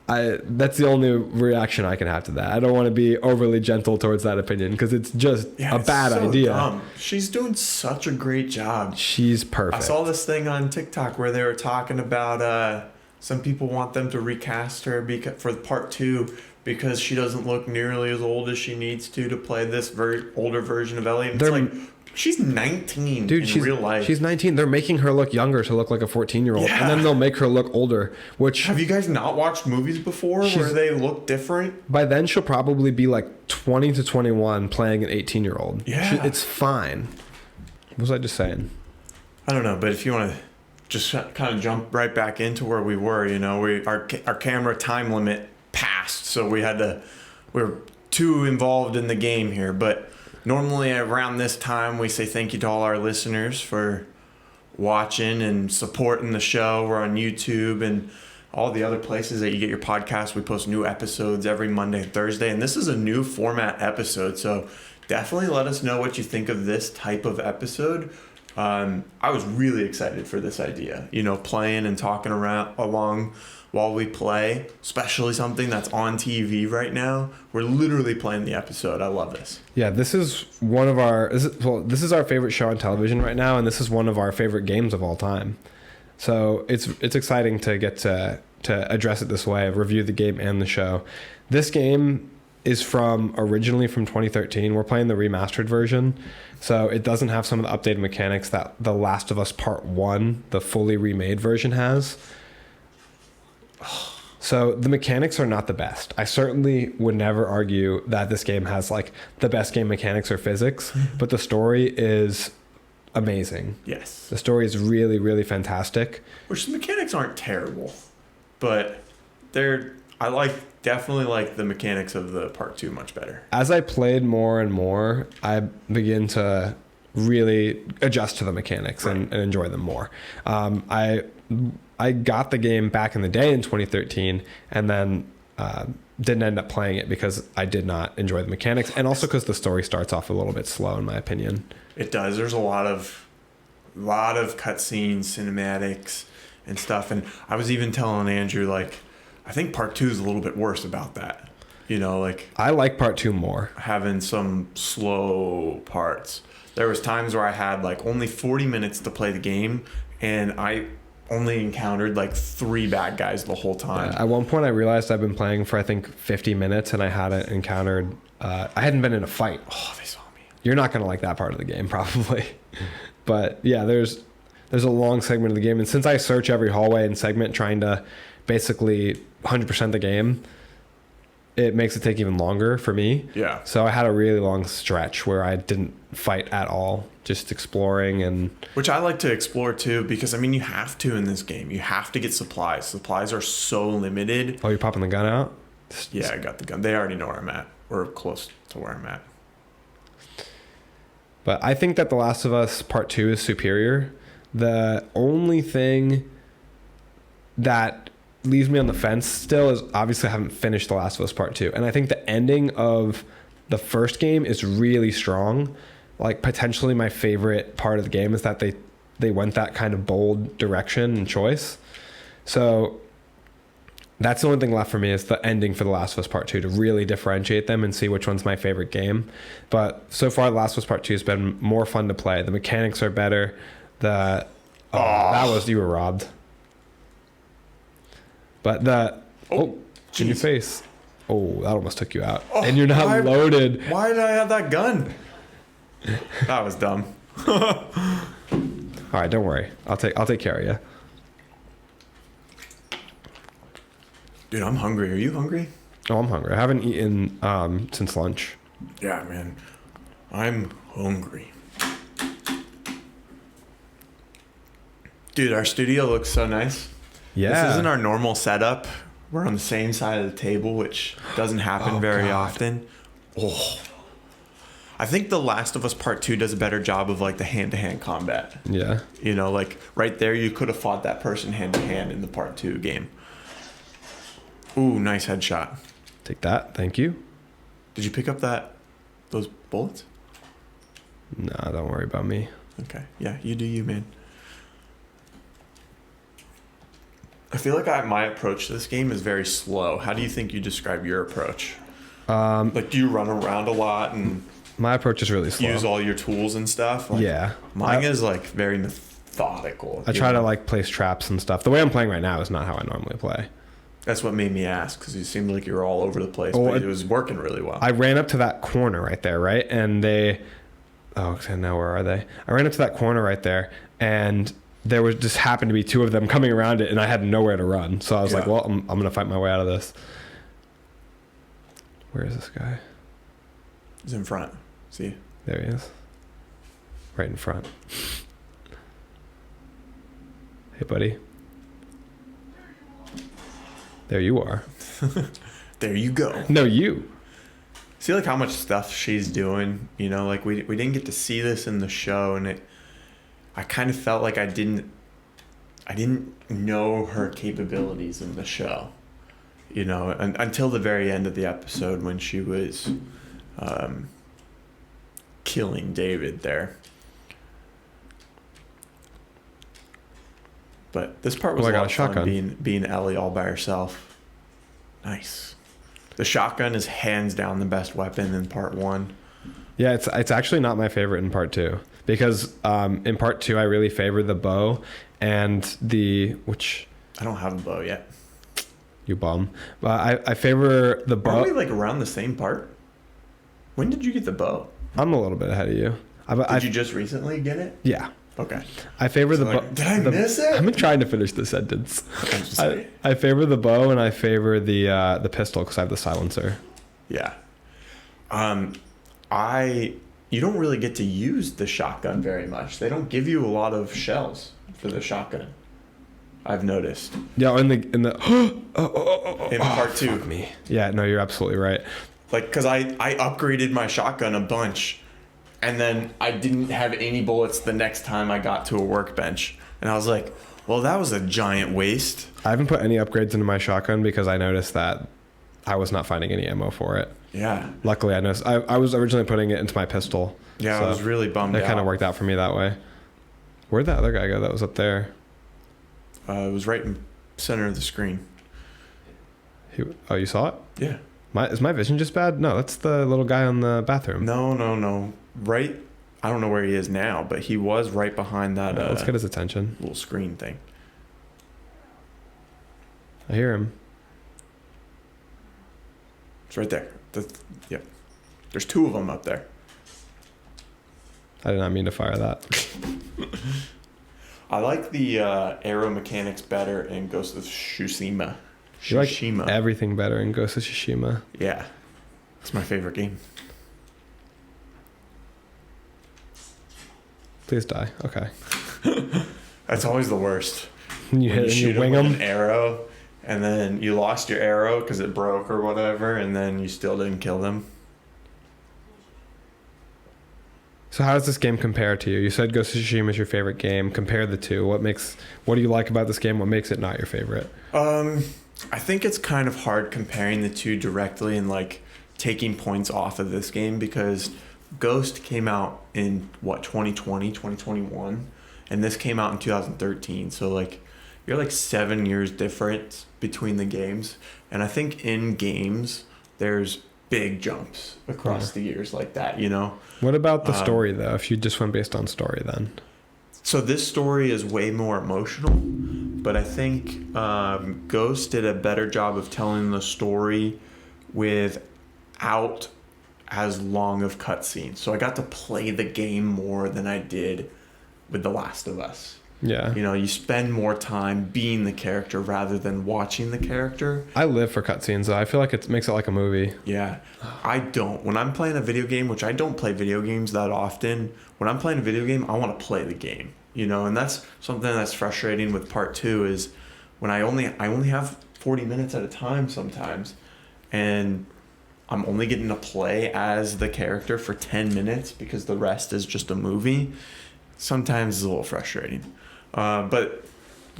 Speaker 2: that's the only reaction I can have to that. I don't want to be overly gentle towards that opinion because it's just a bad idea.
Speaker 1: Dumb. She's doing such a great job.
Speaker 2: She's perfect.
Speaker 1: I saw this thing on TikTok where they were talking about some people want them to recast her for part 2 because she doesn't look nearly as old as she needs to play this older version of Ellie. And it's like, She's 19
Speaker 2: Dude,
Speaker 1: in real life.
Speaker 2: she's 19. They're making her look younger to look like a 14-year-old,
Speaker 1: Yeah.
Speaker 2: and then they'll make her look older. Which
Speaker 1: Have you guys not watched movies before where they look different?
Speaker 2: by then she'll probably be like 20 to 21 playing an 18-year-old.
Speaker 1: Yeah.
Speaker 2: It's fine. What was I just saying?
Speaker 1: I don't know, but if you want to just kind of jump right back into where we were, our camera time limit passed, so we're too involved in the game here. But normally around this time, we say thank you to all our listeners for watching and supporting the show. We're on YouTube and all the other places that you get your podcasts. We post new episodes every Monday and Thursday, and this is a new format episode, so definitely let us know what you think of this type of episode. I was really excited for this idea, playing and talking along while we play, especially something that's on TV right now. We're literally playing the episode. I love this.
Speaker 2: Yeah, this is this is our favorite show on television right now, and this is one of our favorite games of all time. So it's exciting to get to address it this way, review the game and the show. This game is originally from 2013. We're playing the remastered version, so it doesn't have some of the updated mechanics that The Last of Us Part 1, the fully remade version, has. So the mechanics are not the best. I certainly would never argue that this game has like the best game mechanics or physics, but the story is amazing.
Speaker 1: Yes.
Speaker 2: The story is really, really fantastic.
Speaker 1: Which the mechanics aren't terrible, but I definitely like the mechanics of the part 2 much better.
Speaker 2: As I played more and more, I begin to really adjust to the mechanics and enjoy them more. I got the game back in the day in 2013 and then didn't end up playing it because I did not enjoy the mechanics, and also because the story starts off a little bit slow in my opinion.
Speaker 1: It does. There's a lot of cutscenes, cinematics, and stuff. And I was even telling Andrew, I think part 2 is a little bit worse about that.
Speaker 2: I like part 2 more.
Speaker 1: Having some slow parts. There was times where I had only 40 minutes to play the game, and I only encountered 3 bad guys the whole time.
Speaker 2: At one point I realized I've been playing for I think 50 minutes and I hadn't encountered I hadn't been in a fight.
Speaker 1: Oh, they saw me.
Speaker 2: You're not going to like that part of the game probably. But yeah, there's a long segment of the game, and since I search every hallway and segment trying to basically 100% the game, it makes it take even longer for me.
Speaker 1: Yeah.
Speaker 2: So I had a really long stretch where I didn't fight at all, just exploring. And
Speaker 1: which I like to explore too, because you have to in this game. You have to get supplies. Supplies are so limited.
Speaker 2: Oh, you're popping the gun out?
Speaker 1: Yeah, I got the gun. They already know where I'm at. We're close to where I'm at.
Speaker 2: But I think that The Last of Us Part 2 is superior. The only thing that leaves me on the fence still is obviously I haven't finished The Last of Us Part 2. And I think the ending of the first game is really strong. Potentially my favorite part of the game is that they went that kind of bold direction and choice. So that's the only thing left for me is the ending for The Last of Us Part 2 to really differentiate them and see which one's my favorite game. But so far, The Last of Us Part 2 has been more fun to play. The mechanics are better. You were robbed. But in your face. Oh, that almost took you out. And you're not loaded.
Speaker 1: Why did I have that gun? That was dumb.
Speaker 2: All right, don't worry. I'll take care of you.
Speaker 1: Dude, I'm hungry. Are you hungry?
Speaker 2: Oh, I'm hungry. I haven't eaten since lunch.
Speaker 1: Yeah, man. I'm hungry. Dude, our studio looks so nice.
Speaker 2: Yeah.
Speaker 1: This isn't our normal setup. We're on the same side of the table, which doesn't happen very often. Oh. I think The Last of Us Part 2 does a better job of the hand-to-hand combat.
Speaker 2: Yeah.
Speaker 1: Right there, you could have fought that person hand-to-hand in the Part 2 game. Ooh, nice headshot.
Speaker 2: Take that. Thank you.
Speaker 1: Did you pick up those bullets?
Speaker 2: No, don't worry about me.
Speaker 1: Okay. Yeah, you do you, man. I feel like my approach to this game is very slow. How do you think you describe your approach? Do you run around a lot and
Speaker 2: my approach is really slow.
Speaker 1: Use all your tools and stuff?
Speaker 2: Yeah.
Speaker 1: Mine is very methodical.
Speaker 2: I try to place traps and stuff. The way I'm playing right now is not how I normally play.
Speaker 1: That's what made me ask, because you seemed like you were all over the place, but it was working really well.
Speaker 2: I ran up to that corner right there, right? And Oh, okay, now where are they? I ran into that corner right there, and there was just happened to be two of them coming around it, and I had nowhere to run. So I was like, well, I'm going to fight my way out of this. Where is this guy?
Speaker 1: He's in front. See?
Speaker 2: There he is. Right in front. Hey, buddy. There you are.
Speaker 1: There you go.
Speaker 2: No, you.
Speaker 1: See, like, how much stuff she's doing, you know, like, we didn't get to see this in the show, and I kind of felt like I didn't know her capabilities in the show, you know, until the very end of the episode when she was killing David there. But this part was a lot of fun, being Ellie all by herself. Nice. The shotgun is hands down the best weapon in part 1.
Speaker 2: Yeah, it's actually not my favorite in part 2 because in part 2 I really favor the bow and which
Speaker 1: I don't have a bow yet.
Speaker 2: You bum. But I favor the bow.
Speaker 1: Are we like around the same part? When did you get the bow?
Speaker 2: I'm a little bit ahead of you.
Speaker 1: Did you just recently get it?
Speaker 2: Yeah.
Speaker 1: Okay.
Speaker 2: I favor the bow.
Speaker 1: Did I miss it?
Speaker 2: I've been trying to finish the sentence. I favor the bow and I favor the pistol because I have the silencer.
Speaker 1: Yeah. You don't really get to use the shotgun very much. They don't give you a lot of shells for the shotgun. I've noticed.
Speaker 2: Yeah, in the
Speaker 1: in part 2.
Speaker 2: Fuck me. Yeah, no, you're absolutely right.
Speaker 1: Like, because I upgraded my shotgun a bunch, and then I didn't have any bullets the next time I got to a workbench. And I was like, well, that was a giant waste.
Speaker 2: I haven't put any upgrades into my shotgun because I noticed that I was not finding any ammo for it.
Speaker 1: Yeah.
Speaker 2: Luckily, I noticed. I was originally putting it into my pistol.
Speaker 1: Yeah, so I was really bummed out.
Speaker 2: It kind of worked out for me that way. Where'd that other guy go that was up there?
Speaker 1: It was right in center of the screen.
Speaker 2: Oh, you saw it?
Speaker 1: Yeah.
Speaker 2: Is my vision just bad? No, that's the little guy on the bathroom.
Speaker 1: No. Right, I don't know where he is now, but he was right behind that.
Speaker 2: Let's get his attention.
Speaker 1: Little screen thing.
Speaker 2: I hear him.
Speaker 1: It's right there. Yep. There's 2 of them up there.
Speaker 2: I did not mean to fire that.
Speaker 1: I like the arrow mechanics better in Ghost of Tsushima.
Speaker 2: You like everything better in Ghost of Tsushima.
Speaker 1: Yeah. It's my favorite game.
Speaker 2: Please die. Okay.
Speaker 1: That's always the worst.
Speaker 2: You hit and you wing them.
Speaker 1: An arrow, and then you lost your arrow because it broke or whatever, and then you still didn't kill them.
Speaker 2: So how does this game compare to you? You said Ghost of Tsushima is your favorite game. Compare the two. What do you like about this game? What makes it not your favorite?
Speaker 1: I think it's kind of hard comparing the two directly and like taking points off of this game because Ghost came out in 2020, 2021, and this came out in 2013. So like you're like 7 years difference between the games. And I think in games there's big jumps across the years like that, you know?
Speaker 2: What about the story though? If you just went based on story then?
Speaker 1: So this story is way more emotional, but I think Ghost did a better job of telling the story without as long of cutscenes. So I got to play the game more than I did with The Last of Us.
Speaker 2: Yeah.
Speaker 1: You know, you spend more time being the character rather than watching the character.
Speaker 2: I live for cutscenes though. I feel like it makes it like a movie.
Speaker 1: Yeah. I don't. When I'm playing a video game, which I don't play video games that often, when I'm playing a video game, I want to play the game. You know, and that's something that's frustrating with part 2 is when I only have 40 minutes at a time sometimes, and I'm only getting to play as the character for 10 minutes because the rest is just a movie. Sometimes it's a little frustrating. But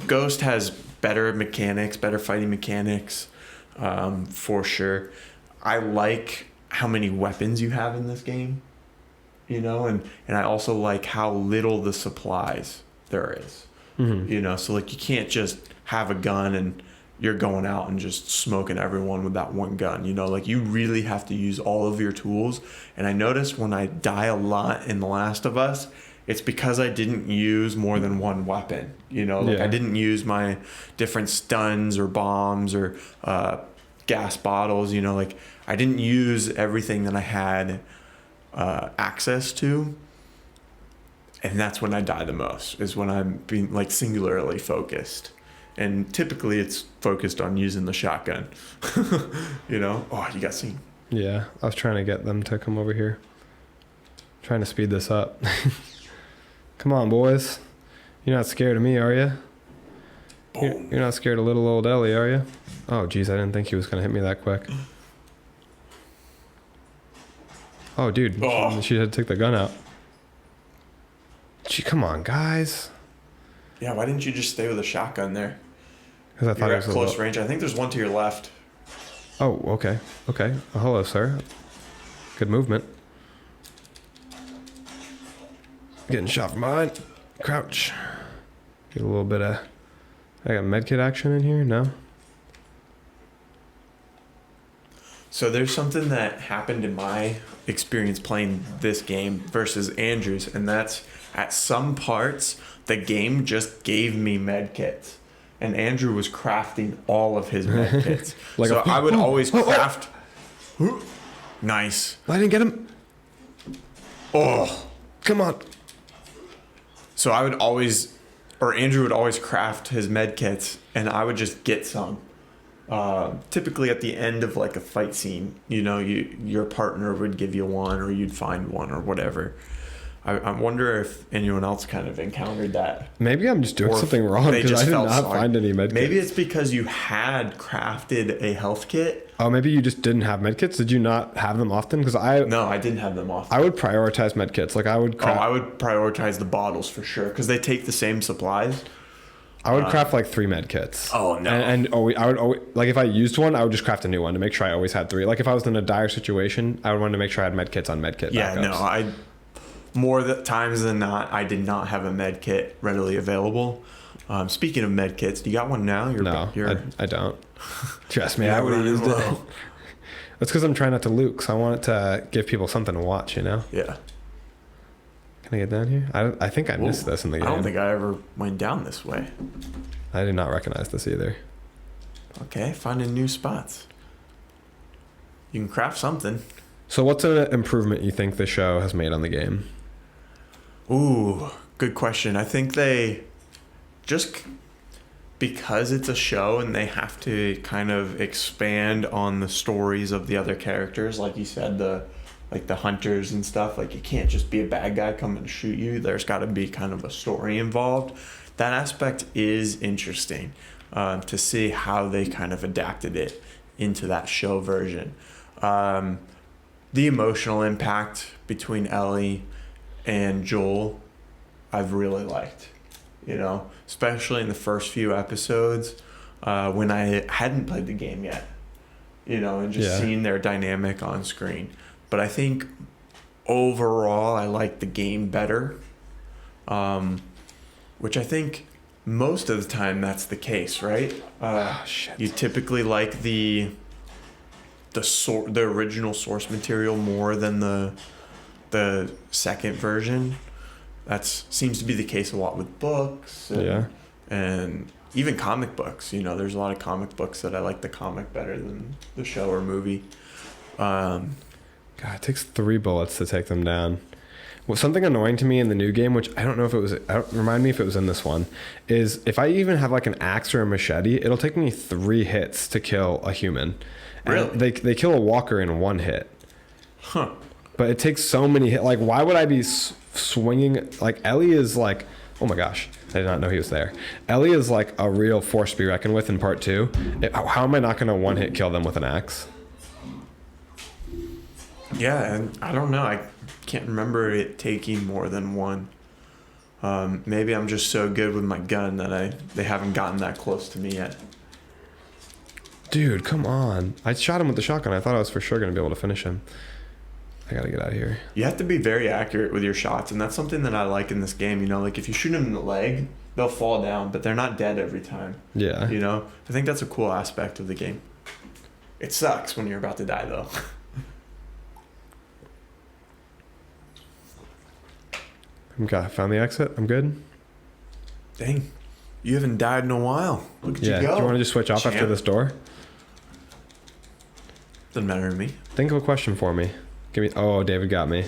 Speaker 1: Ghost has better mechanics, better fighting mechanics, for sure. I like how many weapons you have in this game, you know, and I also like how little the supplies there is, you know, so like you can't just have a gun and you're going out and just smoking everyone with that one gun, you know, like you really have to use all of your tools. And I noticed when I die a lot in The Last of Us, it's because I didn't use more than one weapon, you know, like I didn't use my different stuns or bombs or gas bottles, you know, like I didn't use everything that I had access to. And that's when I die the most, is when I'm being like singularly focused. And typically it's focused on using the shotgun. You know? Oh, you got seen.
Speaker 2: Yeah, I was trying to get them to come over here. Trying to speed this up. Come on, boys. You're not scared of me, are you? You're not scared of little old Ellie, are you? Oh, geez, I didn't think he was going to hit me that quick. Oh, dude.
Speaker 1: Oh.
Speaker 2: She had to take the gun out. Gee, come on, guys.
Speaker 1: Yeah, why didn't you just stay with a shotgun there?
Speaker 2: Because I thought
Speaker 1: You're
Speaker 2: it
Speaker 1: at
Speaker 2: was
Speaker 1: close range. I think there's one to your left.
Speaker 2: Oh, okay. Okay. Oh, hello, sir. Good movement. Getting shot from behind. Crouch. Get a little bit of... I got medkit action in here? No?
Speaker 1: So there's something that happened in my experience playing this game versus Andrew's, and that's at some parts the game just gave me med kits, and Andrew was crafting all of his med kits.
Speaker 2: Like
Speaker 1: so I would always
Speaker 2: oh.
Speaker 1: craft. Nice.
Speaker 2: I didn't get him.
Speaker 1: Oh,
Speaker 2: Come on.
Speaker 1: so I would always, or Andrew would always craft his med kits, and I would just get some. Typically at the end of like a fight scene, you know, your partner would give you one, or you'd find one, or whatever. I wonder if anyone else kind of encountered that.
Speaker 2: Maybe I'm just doing
Speaker 1: Or
Speaker 2: something wrong
Speaker 1: they
Speaker 2: because
Speaker 1: just
Speaker 2: I did
Speaker 1: felt
Speaker 2: not
Speaker 1: sorry.
Speaker 2: find any medkits.
Speaker 1: Maybe it's because you had crafted a health kit.
Speaker 2: Oh, maybe you just didn't have medkits. Did you not have them often? Because
Speaker 1: No, I didn't have them off.
Speaker 2: I would prioritize medkits. Like I would craft.
Speaker 1: I would prioritize the bottles for sure because they take the same supplies.
Speaker 2: I would craft like 3 medkits.
Speaker 1: Oh, no.
Speaker 2: And I would always, like if I used one, I would just craft a new one to make sure I always had 3. Like if I was in a dire situation, I would want to make sure I had medkits on medkit.
Speaker 1: Yeah,
Speaker 2: backups.
Speaker 1: no, more times than not, I did not have a med kit readily available. Speaking of med kits, do you got one now?
Speaker 2: I don't. Trust me,
Speaker 1: Yeah,
Speaker 2: I would have
Speaker 1: running
Speaker 2: used it.
Speaker 1: low.
Speaker 2: That's because I'm trying not to loot. Because I want it to give people something to watch. You know.
Speaker 1: Yeah.
Speaker 2: Can I get down here? I think I missed this in the game.
Speaker 1: I don't think I ever went down this way.
Speaker 2: I did not recognize this either.
Speaker 1: Okay, finding new spots. You can craft something.
Speaker 2: So what's an improvement you think the show has made on the game?
Speaker 1: Ooh, good question. I think they just because it's a show and they have to kind of expand on the stories of the other characters, like you said, the hunters and stuff. Like you can't just be a bad guy coming to shoot you. There's got to be kind of a story involved. That aspect is interesting to see how they kind of adapted it into that show version. The emotional impact between Ellie and Joel, I've really liked, you know, especially in the first few episodes when I hadn't played the game yet, you know, and just seeing their dynamic on screen. But I think overall I like the game better, which I think most of the time that's the case, right? You typically like the original source material more than the second version. That seems to be the case a lot with books and even comic books. You know, there's a lot of comic books that I like the comic better than the show or movie.
Speaker 2: God, it takes 3 bullets to take them down. Well, something annoying to me in the new game, which I don't know if it was, remind me if it was in this one, is if I even have like an axe or a machete, it'll take me 3 hits to kill a human.
Speaker 1: Really?
Speaker 2: And they kill a walker in 1 hit.
Speaker 1: Huh.
Speaker 2: But it takes so many hits. Like, why would I be swinging? Like, Ellie is like, oh my gosh, I did not know he was there. Ellie is like a real force to be reckoned with in part 2. How am I not going to 1-hit kill them with an axe?
Speaker 1: Yeah, and I don't know. I can't remember it taking more than 1. Maybe I'm just so good with my gun that they haven't gotten that close to me yet.
Speaker 2: Dude, come on. I shot him with the shotgun. I thought I was for sure going to be able to finish him. I got to get out of here.
Speaker 1: You have to be very accurate with your shots, and that's something that I like in this game. You know, like if you shoot them in the leg, they'll fall down, but they're not dead every time.
Speaker 2: Yeah.
Speaker 1: You know, I think that's a cool aspect of the game. It sucks when you're about to die, though.
Speaker 2: Okay, I found the exit. I'm good.
Speaker 1: Dang, you haven't died in a while. Look at you go.
Speaker 2: Do you want to just switch off after this door?
Speaker 1: Doesn't matter to me.
Speaker 2: Think of a question for me. Give me. Oh, David got me.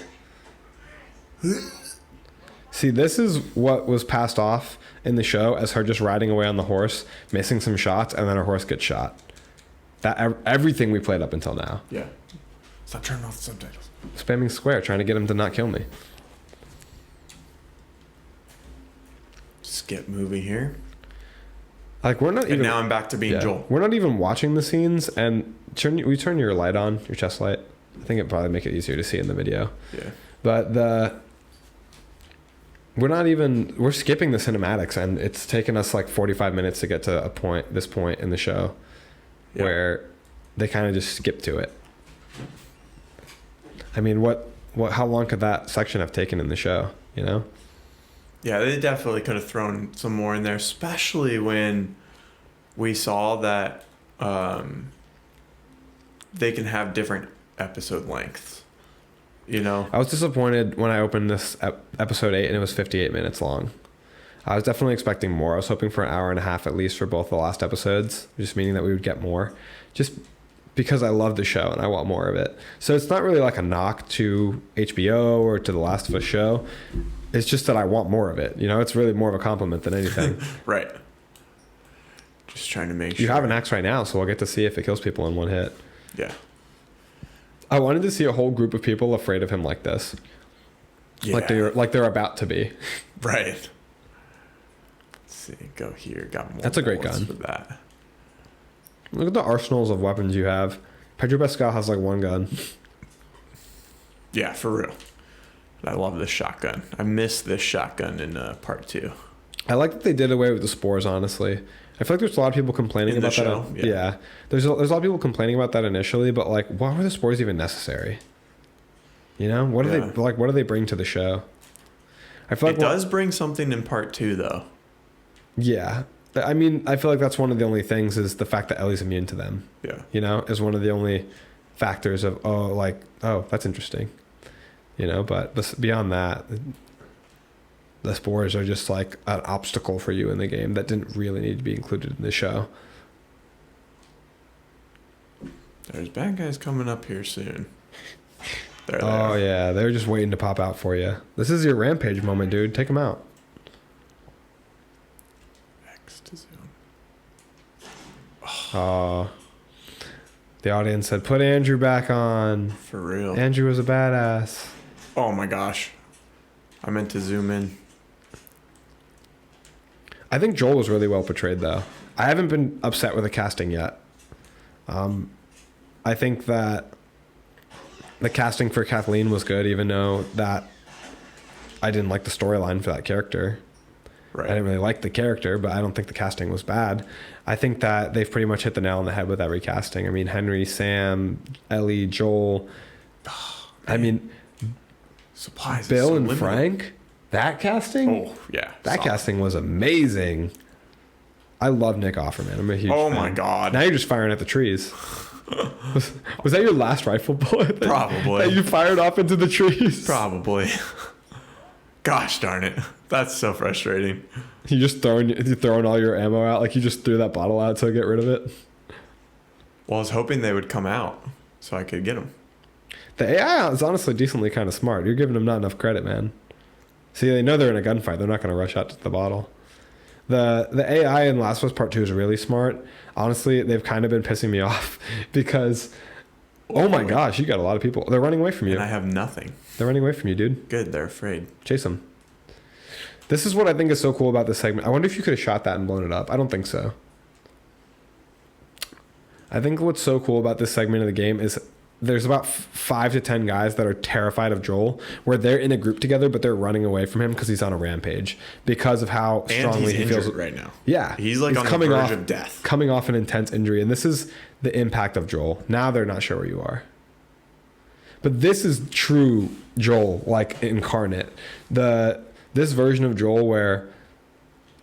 Speaker 2: See, this is what was passed off in the show as her just riding away on the horse, missing some shots, and then her horse gets shot. That everything we played up until now.
Speaker 1: Yeah. Stop turning off the subtitles.
Speaker 2: Spamming square, trying to get him to not kill me.
Speaker 1: Skip movie here.
Speaker 2: Like, we're not even...
Speaker 1: And now I'm back to being Joel.
Speaker 2: We're not even watching the scenes, and turn your light on, your chest light. I think it'd probably make it easier to see in the video.
Speaker 1: Yeah.
Speaker 2: But we're skipping the cinematics, and it's taken us like 45 minutes to get to this point in the show where they kind of just skip to it. I mean, how long could that section have taken in the show, you know?
Speaker 1: Yeah, they definitely could have thrown some more in there, especially when we saw that they can have different episode lengths. You know?
Speaker 2: I was disappointed when I opened this episode 8 and it was 58 minutes long. I was definitely expecting more. I was hoping for an hour and a half at least for both the last episodes, just meaning that we would get more. Just because I love the show and I want more of it. So it's not really like a knock to HBO or to the Last of Us show. It's just that I want more of it. You know, it's really more of a compliment than anything.
Speaker 1: Right. Just trying to make sure.
Speaker 2: You have an axe right now, so we'll get to see if it kills people in one hit.
Speaker 1: Yeah.
Speaker 2: I wanted to see a whole group of people afraid of him like this.
Speaker 1: Yeah.
Speaker 2: Like they're about to be.
Speaker 1: Right. Let's see. Go here. Got more.
Speaker 2: That's a great
Speaker 1: bullets
Speaker 2: gun.
Speaker 1: For that.
Speaker 2: Look at the arsenals of weapons you have. Pedro Pascal has like one gun.
Speaker 1: Yeah, for real. I love this shotgun. I miss this shotgun in part 2.
Speaker 2: I like that they did away with the spores, honestly. I feel like there's a lot of people complaining
Speaker 1: In the
Speaker 2: about
Speaker 1: show?
Speaker 2: that.
Speaker 1: Yeah.
Speaker 2: There's a lot of people complaining about that initially, but like, why were the spores even necessary? You know, what do they bring to the show? I feel like
Speaker 1: it does bring something in part 2, though.
Speaker 2: Yeah. I mean, I feel like that's one of the only things is the fact that Ellie's immune to them.
Speaker 1: Yeah.
Speaker 2: You know, is one of the only factors of, that's interesting. You know, but beyond that, the spores are just like an obstacle for you in the game that didn't really need to be included in the show.
Speaker 1: There's bad guys coming up here soon. There they
Speaker 2: Oh,
Speaker 1: are.
Speaker 2: yeah. They're just waiting to pop out for you. This is your rampage moment, dude. Take them out.
Speaker 1: X to zoom.
Speaker 2: Oh. The audience said, put Andrew back on.
Speaker 1: For real.
Speaker 2: Andrew was a badass.
Speaker 1: Oh my gosh. I meant to zoom in.
Speaker 2: I think Joel was really well portrayed, though. I haven't been upset with the casting yet. I think that the casting for Kathleen was good, even though that I didn't like the storyline for that character.
Speaker 1: Right.
Speaker 2: I didn't really like the character, but I don't think the casting was bad. I think that they've pretty much hit the nail on the head with every casting. I mean, Henry, Sam, Ellie, Joel. I mean,
Speaker 1: supplies.
Speaker 2: Bill and Frank. That casting?
Speaker 1: Oh, yeah.
Speaker 2: That casting was amazing. I love Nick Offerman. I'm a huge fan.
Speaker 1: My God.
Speaker 2: Now you're just firing at the trees. Was that your last rifle bullet?
Speaker 1: Probably.
Speaker 2: That you fired off into the trees?
Speaker 1: Probably. Gosh darn it. That's so frustrating.
Speaker 2: You throwing all your ammo out? Like you just threw that bottle out to get rid of it?
Speaker 1: Well, I was hoping they would come out so I could get them.
Speaker 2: The AI is honestly decently kind of smart. You're giving them not enough credit, man. See, they know they're in a gunfight. They're not going to rush out to the bottle. The AI in Last of Us Part 2 is really smart. Honestly, they've kind of been pissing me off because, oh my gosh, you got a lot of people. They're running away from you.
Speaker 1: And I have nothing.
Speaker 2: They're running away from you, dude.
Speaker 1: Good, they're afraid.
Speaker 2: Chase them. This is what I think is so cool about this segment. I wonder if you could have shot that and blown it up. I don't think so. I think what's so cool about this segment of the game is there's about 5 to 10 guys that are terrified of Joel, where they're in a group together, but they're running away from him because he's on a rampage because of how strongly he feels
Speaker 1: right now.
Speaker 2: Yeah,
Speaker 1: he's like on the verge of death,
Speaker 2: coming off an intense injury, and this is the impact of Joel. Now they're not sure where you are, but this is true Joel, like incarnate. This version of Joel where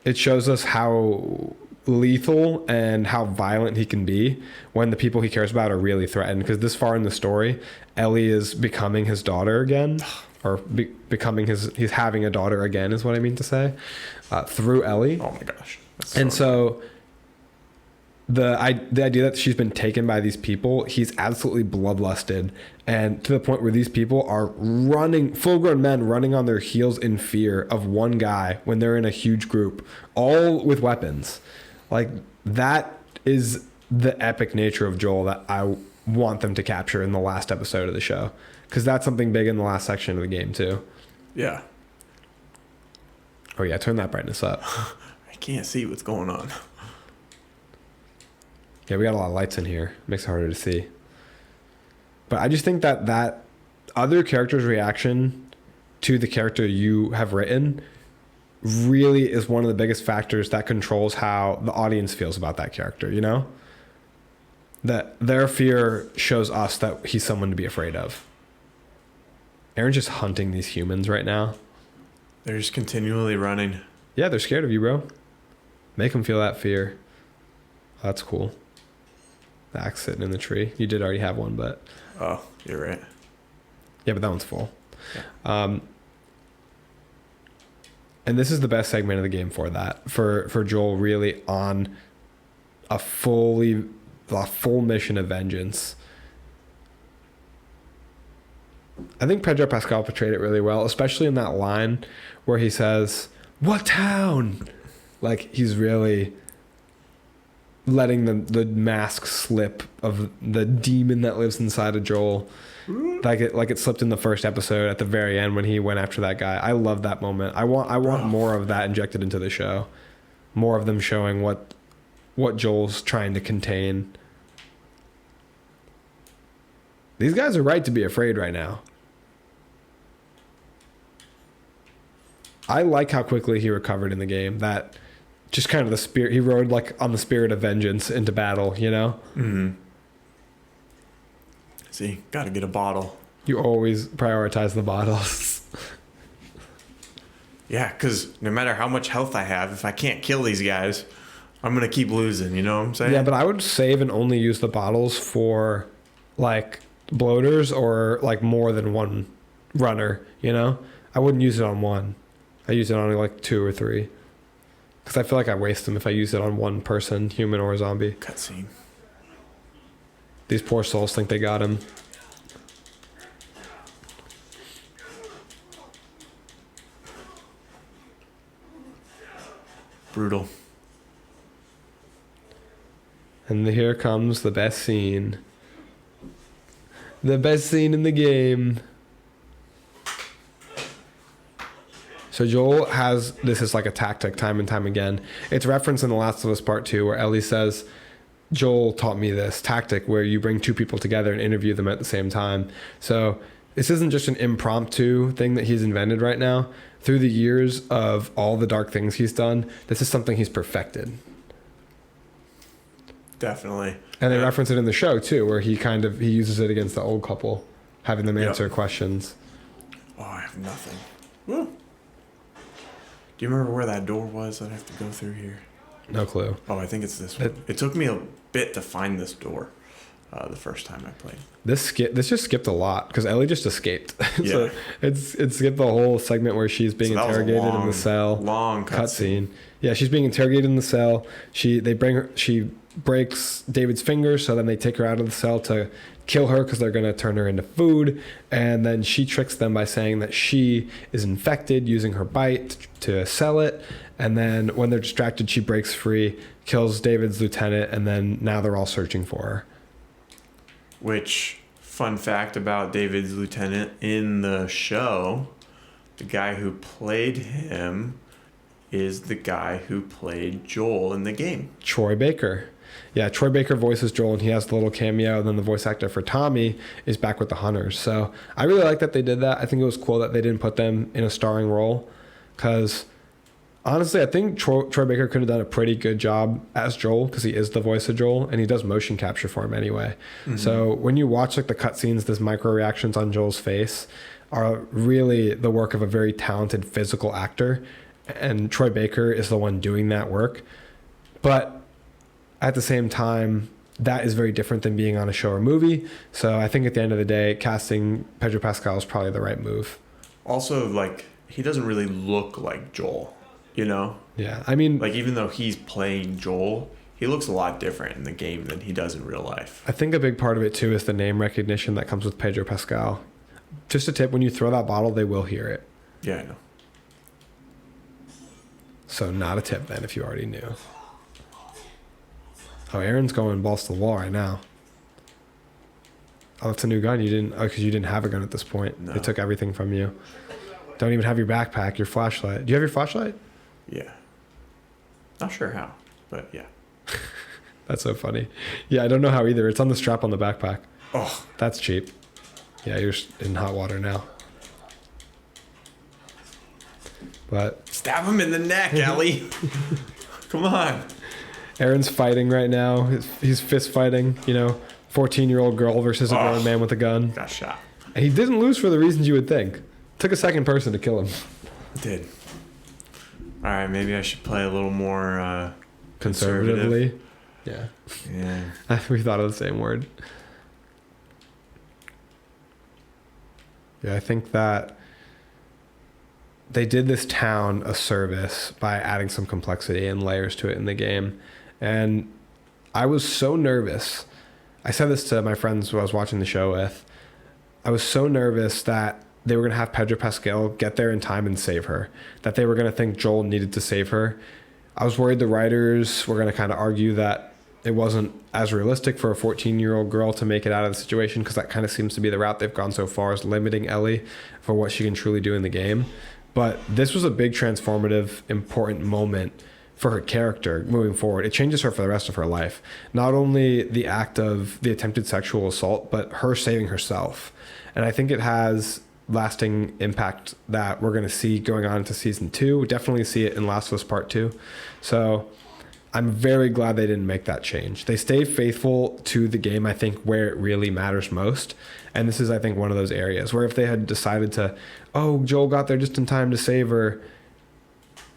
Speaker 2: it shows us how lethal and how violent he can be when the people he cares about are really threatened. Because this far in the story, Ellie is becoming his daughter again, or he's having a daughter again is what I mean to say, through Ellie.
Speaker 1: Oh my gosh.
Speaker 2: So the idea that she's been taken by these people, he's absolutely bloodlusted, and to the point where these people are running, full-grown men running on their heels in fear of one guy when they're in a huge group, all with weapons. Like, that is the epic nature of Joel that I want them to capture in the last episode of the show, because that's something big in the last section of the game too.
Speaker 1: Yeah.
Speaker 2: Oh yeah, turn that brightness up.
Speaker 1: I can't see what's going on.
Speaker 2: Yeah, we got a lot of lights in here. Makes it harder to see. But I just think that other character's reaction to the character you have written really is one of the biggest factors that controls how the audience feels about that character, you know? That their fear shows us that he's someone to be afraid of. Aaron's just hunting these humans right now.
Speaker 1: They're just continually running.
Speaker 2: Yeah, they're scared of you, bro. Make them feel that fear. That's cool. The axe sitting in the tree. You did already have one, but...
Speaker 1: Oh, you're right.
Speaker 2: Yeah, but that one's full.
Speaker 1: Yeah.
Speaker 2: And this is the best segment of the game for that. For Joel really on a full mission of vengeance. I think Pedro Pascal portrayed it really well, especially in that line where he says, "What town?" Like, he's really letting the mask slip of the demon that lives inside of Joel. Like it slipped in the first episode at the very end when he went after that guy. I love that moment. I want more of that injected into the show. More of them showing what Joel's trying to contain. These guys are right to be afraid right now. I like how quickly he recovered in the game. That just kind of the spirit, he rode like on the spirit of vengeance into battle, you know?
Speaker 1: Mm-hmm. See, gotta get a bottle.
Speaker 2: You always prioritize the bottles.
Speaker 1: Yeah, because no matter how much health I have, if I can't kill these guys, I'm going to keep losing, you know what I'm saying?
Speaker 2: Yeah, but I would save and only use the bottles for like bloaters or like more than one runner, you know? I wouldn't use it on one. I use it on like 2 or 3. Because I feel like I waste them if I use it on one person, human or zombie.
Speaker 1: Cutscene.
Speaker 2: These poor souls think they got him.
Speaker 1: Brutal.
Speaker 2: And here comes the best scene. The best scene in the game. So Joel has, this is like a tactic time and time again. It's referenced in The Last of Us Part 2 where Ellie says, Joel taught me this tactic where you bring 2 people together and interview them at the same time. So this isn't just an impromptu thing that he's invented right now. Through the years of all the dark things he's done, this is something he's perfected.
Speaker 1: Definitely.
Speaker 2: And they reference it in the show too, where he uses it against the old couple, having them answer questions.
Speaker 1: Oh, I have nothing. Woo. Do you remember where that door was that I have to go through here?
Speaker 2: No clue.
Speaker 1: Oh, I think it's this one. It took me a bit to find this door the first time I played.
Speaker 2: This just skipped a lot because Ellie just escaped.
Speaker 1: Yeah.
Speaker 2: So it skipped the whole segment where she's being interrogated in the cell.
Speaker 1: Long cutscene.
Speaker 2: Yeah, she's being interrogated in the cell. She breaks David's finger, so then they take her out of the cell to kill her because they're going to turn her into food. And then she tricks them by saying that she is infected, using her bite to sell it. And then when they're distracted, she breaks free, kills David's lieutenant, and then now they're all searching for her.
Speaker 1: Which, fun fact about David's lieutenant in the show, the guy who played him is the guy who played Joel in the game.
Speaker 2: Troy Baker. Yeah, Troy Baker voices Joel, and he has the little cameo, and then the voice actor for Tommy is back with the Hunters. So I really like that they did that. I think it was cool that they didn't put them in a starring role, because honestly, I think Troy Baker could have done a pretty good job as Joel, because he is the voice of Joel, and he does motion capture for him anyway. Mm-hmm. So when you watch like the cutscenes, this micro reactions on Joel's face are really the work of a very talented physical actor, and Troy Baker is the one doing that work. But at the same time, that is very different than being on a show or movie. So I think at the end of the day, casting Pedro Pascal is probably the right move.
Speaker 1: Also, like, he doesn't really look like Joel, you know?
Speaker 2: Yeah, I mean,
Speaker 1: like, even though he's playing Joel, he looks a lot different in the game than he does in real life.
Speaker 2: I think a big part of it too is the name recognition that comes with Pedro Pascal. Just a tip: when you throw that bottle, they will hear it.
Speaker 1: Yeah, I know.
Speaker 2: So not a tip then, if you already knew. Oh, Aaron's going balls to the wall right now. Oh, that's a new gun. You didn't, because you didn't have a gun at this point.
Speaker 1: No.
Speaker 2: They took everything from you. Don't even have your backpack, your flashlight. Do you have your flashlight?
Speaker 1: Yeah. Not sure how, but yeah.
Speaker 2: That's so funny. Yeah, I don't know how either. It's on the strap on the backpack.
Speaker 1: Oh,
Speaker 2: That's cheap. Yeah, you're in hot water now. But
Speaker 1: stab him in the neck, Ellie. Come on.
Speaker 2: Aaron's fighting right now. He's fist fighting, 14-year-old girl versus a grown man with a gun.
Speaker 1: Got shot.
Speaker 2: And he didn't lose for the reasons you would think. Took a second person to kill him.
Speaker 1: Did. All right, maybe I should play a little more
Speaker 2: Conservatively. Yeah.
Speaker 1: Yeah.
Speaker 2: We thought of the same word. Yeah, I think that they did this town a service by adding some complexity and layers to it in the game. And I was so nervous. I said this to my friends who I was watching the show with. I was so nervous that they were going to have Pedro Pascal get there in time and save her. That they were going to think Joel needed to save her. I was worried the writers were going to kind of argue that it wasn't as realistic for a 14-year-old girl to make it out of the situation, because that kind of seems to be the route they've gone so far, is limiting Ellie for what she can truly do in the game. But this was a big transformative, important moment for her character moving forward. It changes her for the rest of her life. Not only the act of the attempted sexual assault, but her saving herself. And I think it has lasting impact that we're going to see going on into season 2. We'll definitely see it in Last of Us Part 2. So I'm very glad they didn't make that change. They stayed faithful to the game, I think, where it really matters most. And this is, I think, one of those areas where if they had decided to, oh, Joel got there just in time to save her.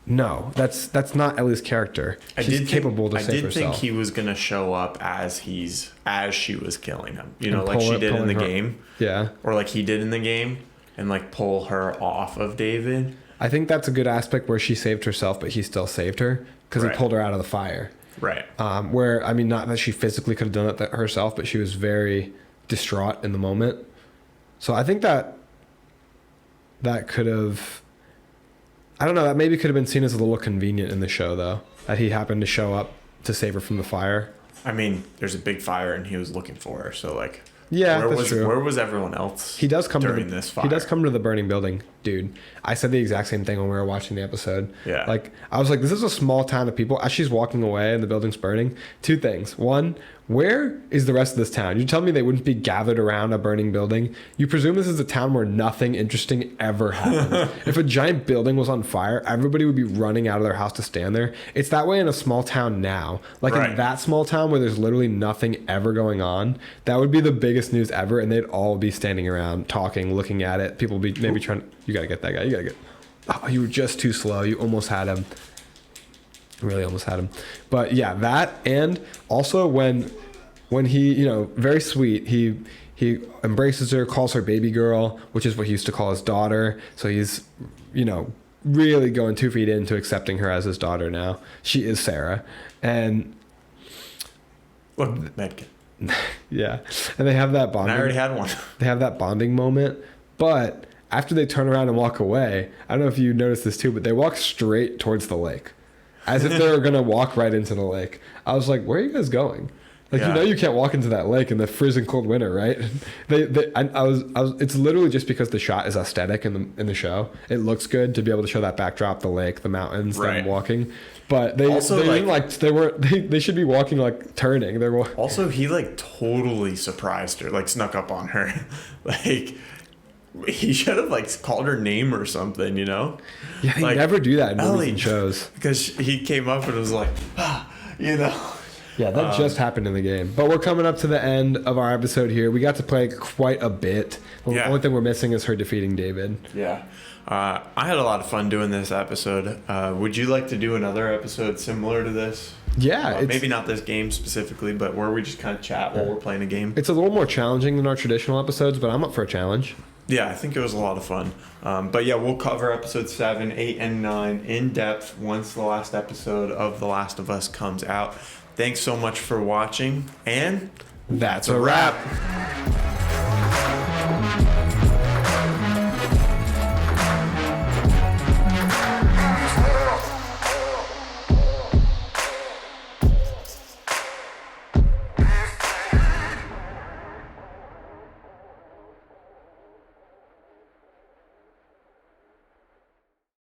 Speaker 2: No, that's not Ellie's character. She's capable to save herself.
Speaker 1: I did think he was gonna show up as she was killing him. Like she did in the game.
Speaker 2: Yeah.
Speaker 1: Or like he did in the game, and like pull her off of David.
Speaker 2: I think that's a good aspect where she saved herself, but he still saved her because he pulled her out of the fire.
Speaker 1: Right.
Speaker 2: Where, I mean, not that she physically could have done it herself, but she was very distraught in the moment. So I think that could have, I don't know, that maybe could have been seen as a little convenient in the show, though, that he happened to show up to save her from the fire.
Speaker 1: I mean, there's a big fire and he was looking for her, so like,
Speaker 2: yeah, that's true.
Speaker 1: Where was everyone else?
Speaker 2: He does come
Speaker 1: during this fire.
Speaker 2: He does come to the burning building, dude. I said the exact same thing when we were watching the episode.
Speaker 1: Yeah.
Speaker 2: Like, I was like, this is a small town of people. As she's walking away and the building's burning, two things. One, where is the rest of this town? You tell me they wouldn't be gathered around a burning building. You presume this is a town where nothing interesting ever happens. If a giant building was on fire, everybody would be running out of their house to stand there. It's that way in a small town now. Like in that small town where there's literally nothing ever going on, that would be the biggest news ever, and they'd all be standing around, talking, looking at it. People would be maybe trying to, you gotta get that guy, oh, you were just too slow. You almost had him. Really almost had him. But yeah, that, and also when he, very sweet, he embraces her, calls her baby girl, which is what he used to call his daughter. So he's, really going 2 feet into accepting her as his daughter now. She is Sarah. And
Speaker 1: look, medkit.
Speaker 2: Yeah. And they have that bonding.
Speaker 1: And I already had one.
Speaker 2: They have that bonding moment. But after they turn around and walk away, I don't know if you noticed this too, but they walk straight towards the lake. As if they were going to walk right into the lake. I was like, where are you guys going? Like, you can't walk into that lake in the freezing cold winter, right? I was. It's literally just because the shot is aesthetic in the show. It looks good to be able to show that backdrop, the lake, the mountains, them walking. But they should be walking like turning.
Speaker 1: Also, he like totally surprised her, like snuck up on her, like. He should have like called her name or something,
Speaker 2: Yeah, they never do that in movies and shows.
Speaker 1: Because he came up and was like,
Speaker 2: Yeah, that just happened in the game. But we're coming up to the end of our episode here. We got to play quite a bit. The only thing we're missing is her defeating David.
Speaker 1: Yeah. I had a lot of fun doing this episode. Would you like to do another episode similar to this?
Speaker 2: Yeah.
Speaker 1: Maybe not this game specifically, but where we just kind of chat while we're playing a game.
Speaker 2: It's a little more challenging than our traditional episodes, but I'm up for a challenge.
Speaker 1: Yeah, I think it was a lot of fun. But yeah, we'll cover episodes 7, 8, and 9 in depth once the last episode of The Last of Us comes out. Thanks so much for watching, and
Speaker 2: That's a wrap.